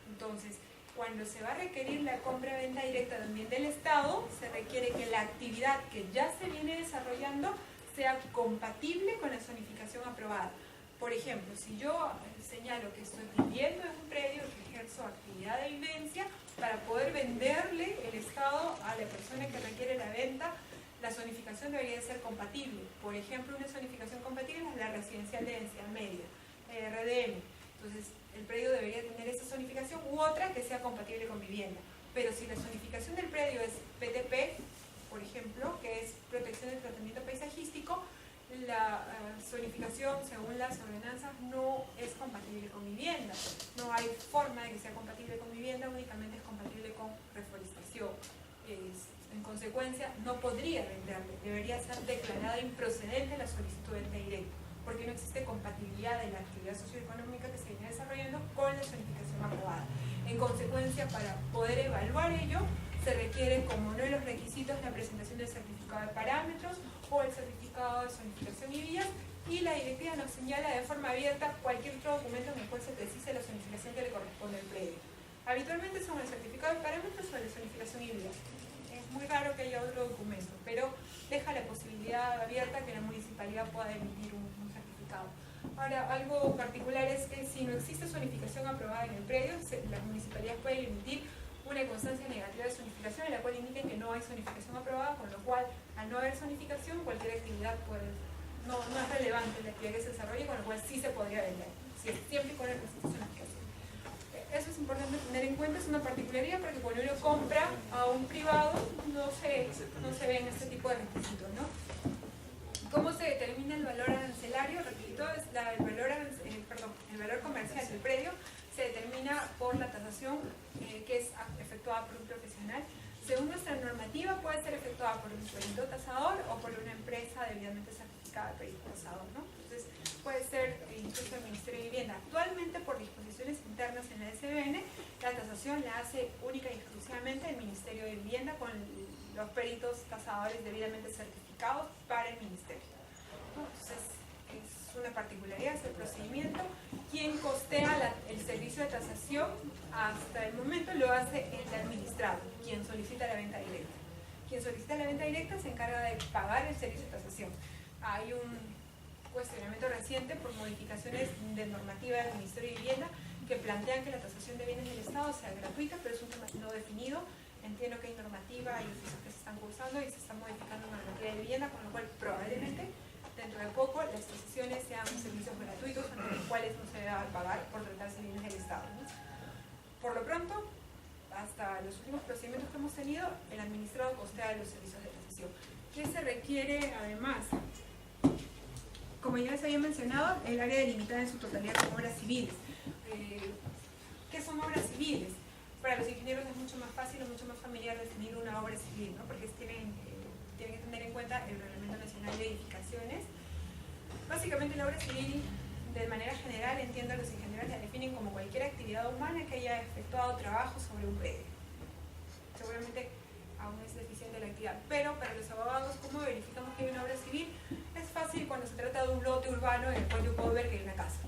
Entonces, cuando se va a requerir la compra-venta directa también del Estado, se requiere que la actividad que ya se viene desarrollando sea compatible con la zonificación aprobada. Por ejemplo, si yo señalo que estoy viviendo en un predio que ejerzo actividad de vivencia, para poder venderle el Estado a la persona que requiere la venta, la zonificación debería de ser compatible. Por ejemplo, una zonificación compatible es la residencial de densidad media, RDM. Entonces, el predio debería tener esa zonificación u otra que sea compatible con vivienda. Pero si la zonificación del predio es PTP, por ejemplo, que es protección del tratamiento paisajístico, la zonificación, según las ordenanzas, no es compatible con vivienda. No hay forma de que sea compatible con vivienda, únicamente es compatible con reforestación. En consecuencia, no podría venderle, debería ser declarada improcedente la solicitud de venta directa, porque no existe compatibilidad de la actividad socioeconómica que se viene desarrollando con la zonificación aprobada. En consecuencia, para poder evaluar ello, se requiere como uno de los requisitos la presentación del certificado de parámetros o el certificado de zonificación y vías, y la directiva nos señala de forma abierta cualquier otro documento en el cual se precise la zonificación que le corresponde al predio. Habitualmente son el certificado de parámetros o la zonificación y vías. Es muy raro que haya otro documento, pero deja la posibilidad abierta que la municipalidad pueda emitir un certificado. Ahora, algo particular es que si no existe zonificación aprobada en el predio, las municipalidades pueden emitir una constancia negativa de zonificación en la cual indiquen que no hay zonificación aprobada, con lo cual, al no haber zonificación, cualquier actividad no es relevante la actividad que se desarrolle, con lo cual sí se podría vender, siempre con el proceso de zonificación. Eso es importante tener en cuenta, es una particularidad porque cuando uno compra a un privado no se ven este tipo de requisitos, ¿no? ¿Cómo se determina el valor arancelario? Repito, el valor comercial del predio se determina por la tasación que es efectuada por un profesional. Según nuestra normativa, puede ser efectuada por un perito tasador o por una empresa debidamente certificada de perito tasador, ¿no? Entonces, puede ser incluso el Ministerio de Vivienda. Actualmente, por disposiciones internas en la SBN, la tasación la hace única y exclusivamente el Ministerio de Vivienda con los peritos tasadores debidamente certificados para el Ministerio, ¿no? Entonces, es una particularidad ese procedimiento. Quien costea el servicio de tasación hasta el momento lo hace el administrado, quien solicita la venta directa. Quien solicita la venta directa se encarga de pagar el servicio de tasación. Hay un cuestionamiento reciente por modificaciones de normativa del Ministerio de Vivienda que plantean que la tasación de bienes del Estado sea gratuita, pero es un tema no definido. Entiendo que hay normativa y oficios que se están cursando y se está modificando normativa de vivienda, con lo cual probablemente dentro de poco las tasaciones sean servicios gratuitos ante los cuales no se debe pagar por tratarse de bienes del Estado, ¿no? Por lo pronto, hasta los últimos procedimientos que hemos tenido, el administrado costea los servicios de tasación. ¿Qué se requiere además? Como ya les había mencionado, el área delimitada en su totalidad como obras civiles. ¿Qué son obras civiles? Para los ingenieros es mucho más fácil o mucho más familiar definir una obra civil, ¿no? Porque tienen que tener en cuenta el Reglamento Nacional de Edificaciones. Básicamente la obra civil, de manera general, entiendo los ingenieros la definen como cualquier actividad humana que haya efectuado trabajo sobre un predio. Seguramente aún es deficiente la actividad, pero para los abogados, ¿cómo verificamos que hay una obra civil? Es fácil cuando se trata de un lote urbano en el cual yo puedo ver que hay una casa.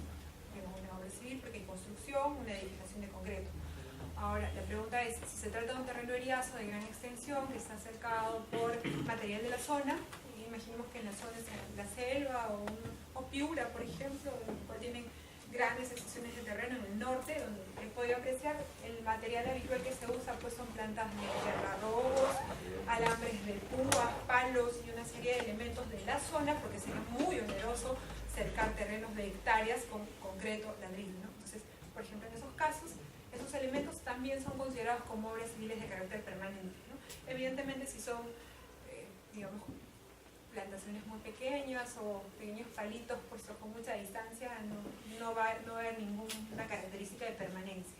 Tengo una obra civil porque hay construcción, una edificación de concreto. Ahora, la pregunta es, si se trata de un terreno eriazo de gran extensión que está cercado por material de la zona, imaginemos que en la zona es la selva o Piura, por ejemplo, donde tienen grandes extensiones de terreno en el norte, donde he podido apreciar el material habitual que se usa, pues son plantas de algarrobos, alambres de púas, palos y una serie de elementos de la zona, porque sería muy oneroso cercar terrenos de hectáreas con concreto, ladrillo, ¿no? Entonces, por ejemplo, en esos casos, esos elementos también son considerados como obras civiles de carácter permanente, ¿no? Evidentemente, si son, digamos, plantaciones muy pequeñas o pequeños palitos puestos con mucha distancia, no va a haber ninguna característica de permanencia.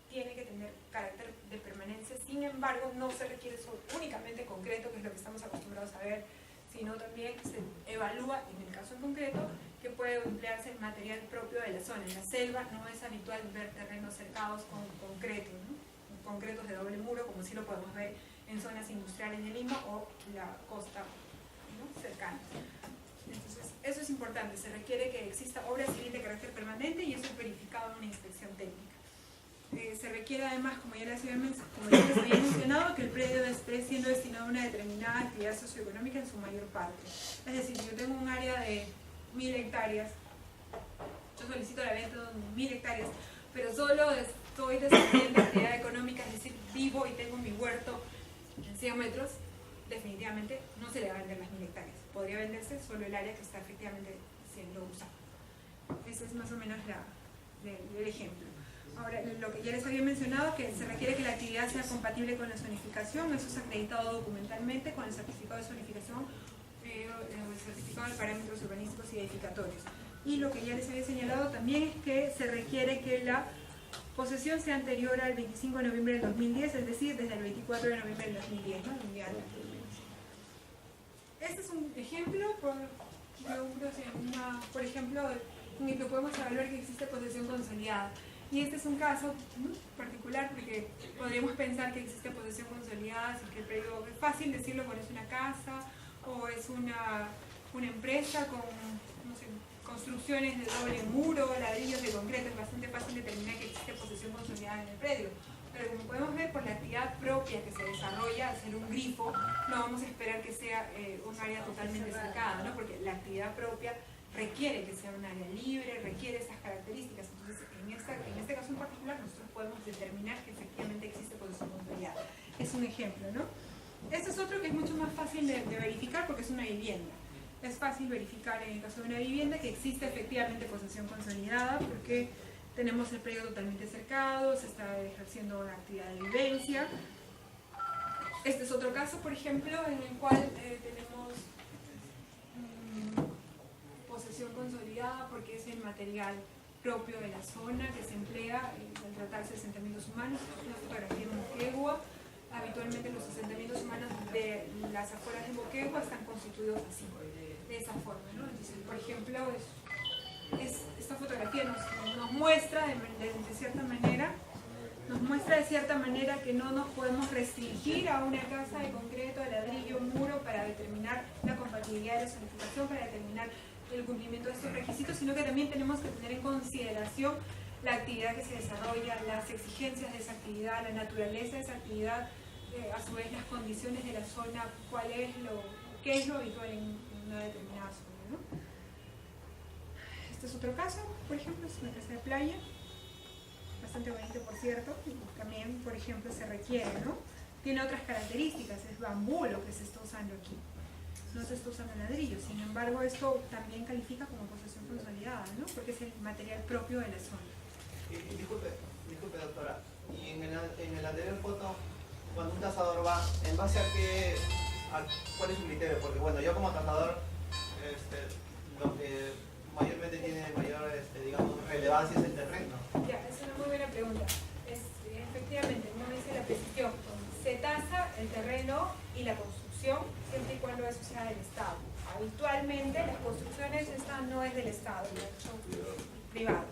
Tiene que tener carácter de permanencia, sin embargo, no se requiere únicamente concreto, que es lo que estamos acostumbrados a ver, sino también se evalúa, en el caso en concreto, que puede emplearse material propio de la zona. En la selva no es habitual ver terrenos cercados con concreto, ¿no? Concretos de doble muro, como sí lo podemos ver en zonas industriales de Lima o la costa, ¿no?, cercana. Entonces, eso es importante, se requiere que exista obra civil de carácter permanente y eso es verificado en una inspección técnica. Se requiere además, como ya les había mencionado, que el predio esté siendo destinado a una determinada actividad socioeconómica en su mayor parte. Es decir, si yo tengo un área de 1000 hectáreas, yo solicito la venta de 1000 hectáreas, pero solo estoy desarrollando actividad económica, es decir, vivo y tengo mi huerto en 100 metros, definitivamente no se le va a vender las 1000 hectáreas. Podría venderse solo el área que está efectivamente siendo usada. Ese es más o menos el ejemplo. Ahora, lo que ya les había mencionado, que se requiere que la actividad sea compatible con la zonificación, eso es acreditado documentalmente con el certificado de zonificación, el certificado de parámetros urbanísticos y edificatorios. Y lo que ya les había señalado también es que se requiere que la posesión sea anterior al 25 de noviembre del 2010, es decir, desde el 24 de noviembre del 2010, ¿no? Este es un ejemplo, por ejemplo, en el que podemos evaluar que existe posesión consolidada. Y este es un caso particular porque podríamos pensar que existe posesión consolidada, si que el predio es fácil decirlo cuando es una casa o es una empresa con, no sé, construcciones de doble muro, ladrillos de concreto, es bastante fácil determinar que existe posesión consolidada en el predio. Pero como podemos ver, por la actividad propia que se desarrolla, al ser un grifo, no vamos a esperar que sea un área totalmente cercada, ¿no? Porque la actividad propia requiere que sea un área libre, requiere esas características. Entonces, en este caso en particular, nosotros podemos determinar que efectivamente existe posesión consolidada. Es un ejemplo, ¿no? Este es otro que es mucho más fácil de verificar porque es una vivienda. Es fácil verificar en el caso de una vivienda que existe efectivamente posesión consolidada porque tenemos el predio totalmente cercado, se está ejerciendo una actividad de vivencia. Este es otro caso, por ejemplo, en el cual tenemos posesión consolidada porque es el material propio de la zona que se emplea al tratarse de asentamientos humanos. Es una fotografía en Moquegua. Habitualmente los asentamientos humanos de las afueras de Moquegua están constituidos así, de esa forma, ¿no? Entonces, por ejemplo, esta fotografía nos muestra de cierta manera que no nos podemos restringir a una casa de concreto, de ladrillo, muro para determinar la compatibilidad de la zonificación, para determinar el cumplimiento de estos requisitos, sino que también tenemos que tener en consideración la actividad que se desarrolla, las exigencias de esa actividad, la naturaleza de esa actividad, a su vez las condiciones de la zona, qué es lo habitual en una determinada zona, ¿no? Este es otro caso, por ejemplo, es una casa de playa, bastante bonito por cierto, también por ejemplo se requiere, ¿no? Tiene otras características, es bambú lo que se está usando aquí, no se está usando ladrillo, sin embargo esto también califica como posesión consolidada, ¿no? Porque es el material propio de la zona. Disculpe doctora, y en el anterior foto, cuando un tasador va, ¿en base a cuál es su criterio? Porque bueno, yo como tasador, lo que mayormente tiene mayor, digamos, relevancia es el terreno. Ya, es una muy buena pregunta. Efectivamente, como dice la precisión, se tasa el terreno y la construcción siempre y cuando eso sea del Estado. Habitualmente las construcciones, esta no es del Estado, son privadas.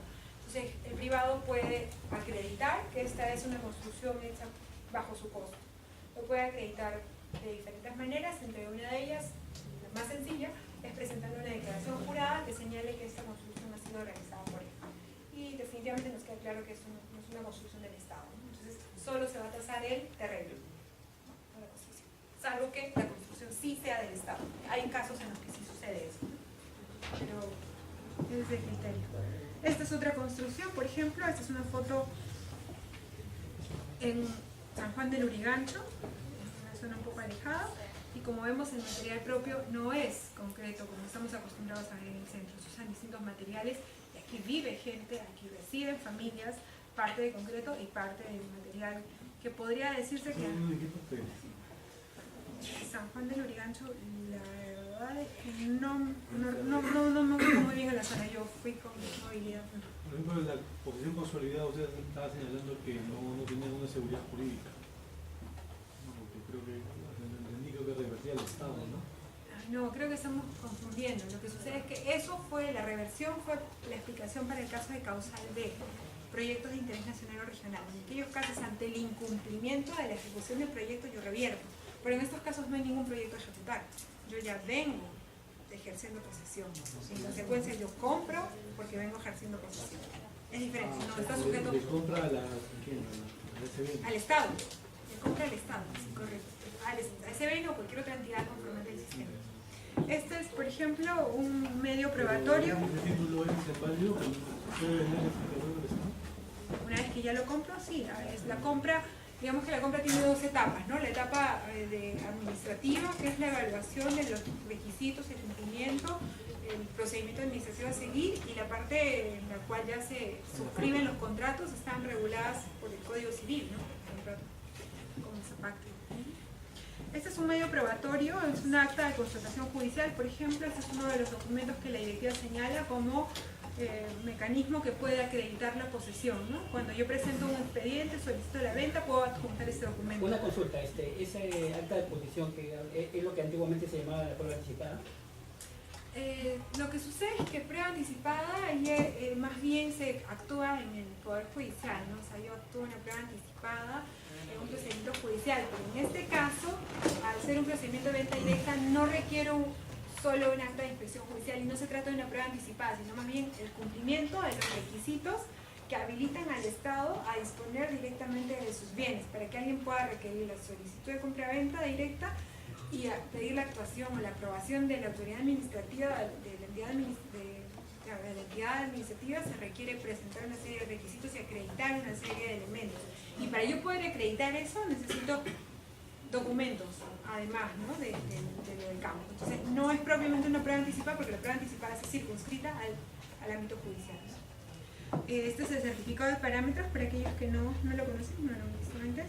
Entonces, el privado puede acreditar que esta es una construcción hecha bajo su costo. Lo puede acreditar de diferentes maneras, entre una de ellas, la más sencilla, es presentando una declaración jurada que señale que esta construcción ha sido realizada por él. Y definitivamente nos queda claro que esto no es una construcción del Estado, ¿no? Entonces, solo se va a tasar el terreno, ¿no? La construcción, salvo que la construcción sí sea del Estado. Hay casos en los que sí sucede eso, ¿no? Pero ese es el criterio. Esta es otra construcción, por ejemplo, esta es una foto en San Juan del Lurigancho, una zona un poco alejada, y como vemos el material propio no es concreto como estamos acostumbrados a ver en el centro, se usan distintos materiales y aquí vive gente, aquí residen familias, parte de concreto y parte de material que podría decirse que San Juan del Lurigancho, la verdad es que no me ubico muy bien en la zona, yo fui con movilidad. Por ejemplo, la posesión consolidada, usted estaba señalando que no tiene una seguridad jurídica. Porque creo que revertía al Estado, ¿no? No, creo que estamos confundiendo. Lo que sucede es que la reversión fue la explicación para el caso de causal de proyectos de interés nacional o regional. En aquellos casos, ante el incumplimiento de la ejecución del proyecto, yo revierto. Pero en estos casos no hay ningún proyecto ejecutar. Yo ya vengo ejerciendo posesión. En consecuencia, yo compro porque vengo ejerciendo posesión. Es diferente, no está sujeto. ¿Le compra al Estado? Le compra al Estado, sí, correcto. A ese bien o cualquier otra entidad compromete el sistema. Este es, por ejemplo, un medio probatorio. ¿Ese título es válido? Una vez que ya lo compro, sí, es la compra. Digamos que la compra tiene dos etapas, ¿no? La etapa administrativa, que es la evaluación de los requisitos, el cumplimiento, el procedimiento administrativo a seguir, y la parte en la cual ya se suscriben los contratos están reguladas por el Código Civil, ¿no? Como esa parte. Este es un medio probatorio, es un acta de constatación judicial, por ejemplo. Este es uno de los documentos que la directiva señala como mecanismo que puede acreditar la posesión, ¿no? Cuando yo presento un expediente, solicito la venta, puedo adjuntar este documento. Una consulta, ese acta de posesión que es lo que antiguamente se llamaba la prueba anticipada. Lo que sucede es que prueba anticipada más bien se actúa en el Poder Judicial, ¿no? O sea, yo actúo en la prueba anticipada en un procedimiento judicial, pero en este caso, al ser un procedimiento de venta directa, no requiero solo un acta de inspección judicial y no se trata de una prueba anticipada, sino más bien el cumplimiento de los requisitos que habilitan al Estado a disponer directamente de sus bienes, para que alguien pueda requerir la solicitud de compra-venta directa y a pedir la actuación o la aprobación de la autoridad administrativa de la entidad entidad administrativa se requiere presentar una serie de requisitos y acreditar una serie de elementos. Y para yo poder acreditar eso necesito documentos, además, ¿no? de lo del campo. Entonces, no es propiamente una prueba anticipada porque la prueba anticipada es circunscrita al ámbito judicial. Este es el certificado de parámetros para aquellos que no lo conocen, no lo han visto antes.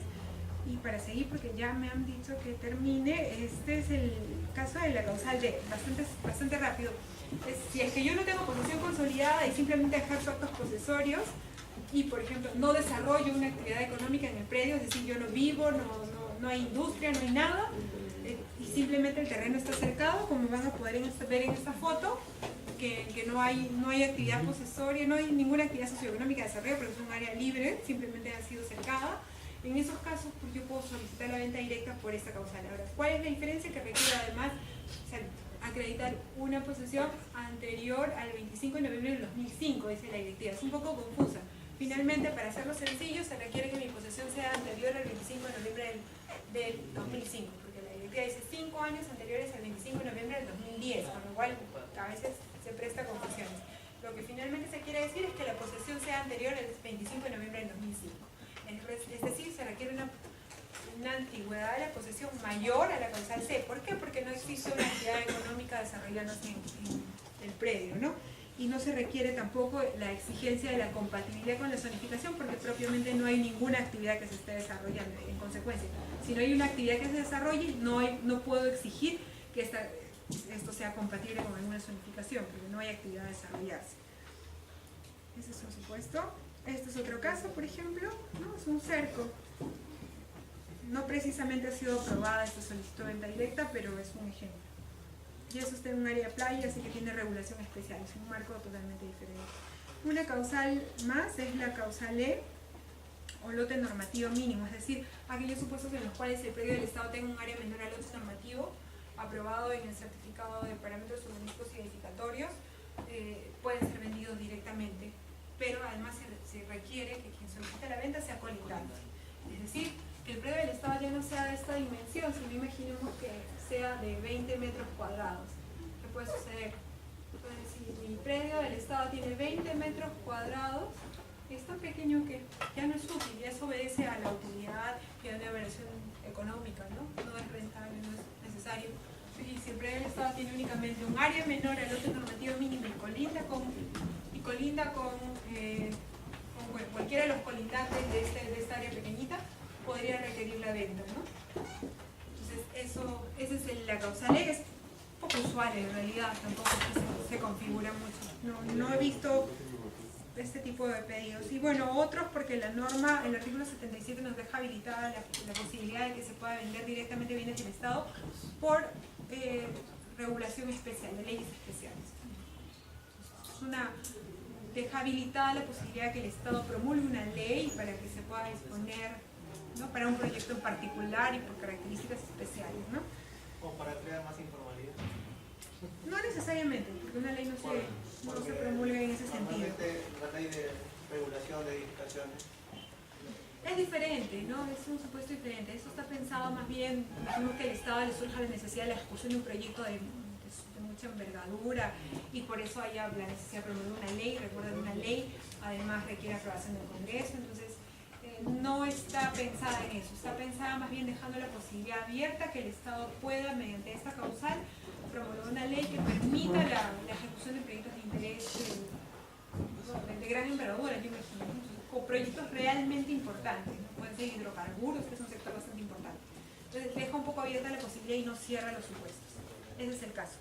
Y para seguir, porque ya me han dicho que termine, este es el caso de la causal D, bastante rápido. Si es que yo no tengo posesión consolidada y simplemente ejerzo actos posesorios y, por ejemplo, no desarrollo una actividad económica en el predio, es decir, yo no vivo, no hay industria, no hay nada, y simplemente el terreno está cercado, como van a poder ver en esta foto, que no hay actividad posesoria, no hay ninguna actividad socioeconómica de desarrollo, pero es un área libre, simplemente ha sido cercada. En esos casos, pues, yo puedo solicitar la venta directa por esta causal. Ahora, ¿cuál es la diferencia? Que requiere además acreditar una posesión anterior al 25 de noviembre del 2005, dice la directiva. Es un poco confusa. Finalmente, para hacerlo sencillo, se requiere que mi posesión sea anterior al 25 de noviembre del 2005, porque la directiva dice 5 años anteriores al 25 de noviembre del 2010, con lo cual a veces se presta confusiones. Lo que finalmente se quiere decir es que la posesión sea anterior al 25 de noviembre del 2005. Es decir, se requiere una antigüedad de la posesión mayor a la causal C. ¿Por qué? Porque no existe una actividad económica desarrollándose en el predio, ¿no? Y no se requiere tampoco la exigencia de la compatibilidad con la zonificación porque propiamente no hay ninguna actividad que se esté desarrollando. En consecuencia, si no hay una actividad que se desarrolle, no puedo exigir que esto sea compatible con alguna zonificación porque no hay actividad a desarrollarse. Ese es un supuesto. Este es otro caso, por ejemplo, ¿no? Es un cerco. No precisamente ha sido aprobada esta solicitud de venta directa, pero es un ejemplo. Y eso está en un área de playa, así que tiene regulación especial, es un marco totalmente diferente. Una causal más es la causal E, o lote normativo mínimo, es decir, aquellos supuestos en los cuales el predio del Estado tenga un área menor al lote normativo, aprobado en el certificado de parámetros urbanísticos y edificatorios, pueden ser vendidos directamente, pero además se requiere que quien solicita la venta sea colindante. Es decir, que el predio del Estado ya no sea de esta dimensión, sino imaginemos que sea de 20 metros cuadrados. ¿Qué puede suceder? Entonces, si mi predio del Estado tiene 20 metros cuadrados, es tan pequeño que ya no es útil, ya eso obedece a la utilidad y a una evaluación económica, ¿no? No es rentable, no es necesario. Y si el predio del Estado tiene únicamente un área menor al lote normativo mínimo y colinda con cualquiera de los colindantes de esta área pequeñita, podría requerir la venta, ¿no? Entonces, esa es la causal E, es poco usual en realidad, tampoco es que se configura mucho. No he visto este tipo de pedidos. Y bueno, otros porque la norma, el artículo 77 nos deja habilitada la posibilidad de que se pueda vender directamente bienes del Estado por regulación especial, de leyes especiales. Deja habilitada la posibilidad de que el Estado promulgue una ley para que se pueda disponer, ¿no? Para un proyecto en particular y por características especiales, ¿no? O para crear más informalidad. No necesariamente, porque una ley no se promulga en ese sentido. Normalmente la ley de regulación de edificaciones es diferente, ¿no? Es un supuesto diferente. Esto está pensado más bien, digamos que al Estado le surja la necesidad de la ejecución de un proyecto de mucha envergadura y por eso haya la necesidad de promulgar una ley. Recuerden, una ley además requiere aprobación del Congreso, entonces no está pensada en eso, está pensada más bien dejando la posibilidad abierta que el Estado pueda, mediante esta causal, promulgar una ley que permita la ejecución de proyectos de interés de gran envergadura, yo imagino, o proyectos realmente importantes, ¿no? Pueden ser hidrocarburos, que es un sector bastante importante. Entonces deja un poco abierta la posibilidad y no cierra los supuestos. Ese es el caso.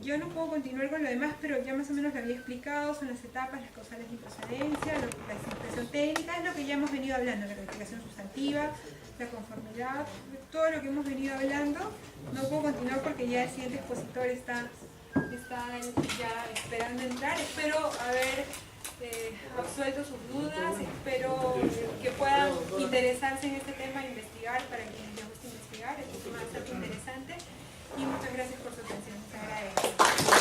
Yo no puedo continuar con lo demás, pero ya más o menos lo había explicado, son las etapas, las causales de improcedencia, la explicación técnica, es lo que ya hemos venido hablando, la calificación sustantiva, la conformidad, todo lo que hemos venido hablando. No puedo continuar porque ya el siguiente expositor está ya esperando entrar. Espero haber absuelto sus dudas, espero que puedan interesarse en este tema e investigar para quienes les guste investigar. Es un tema bastante interesante y muchas gracias por su atención. Les agradezco.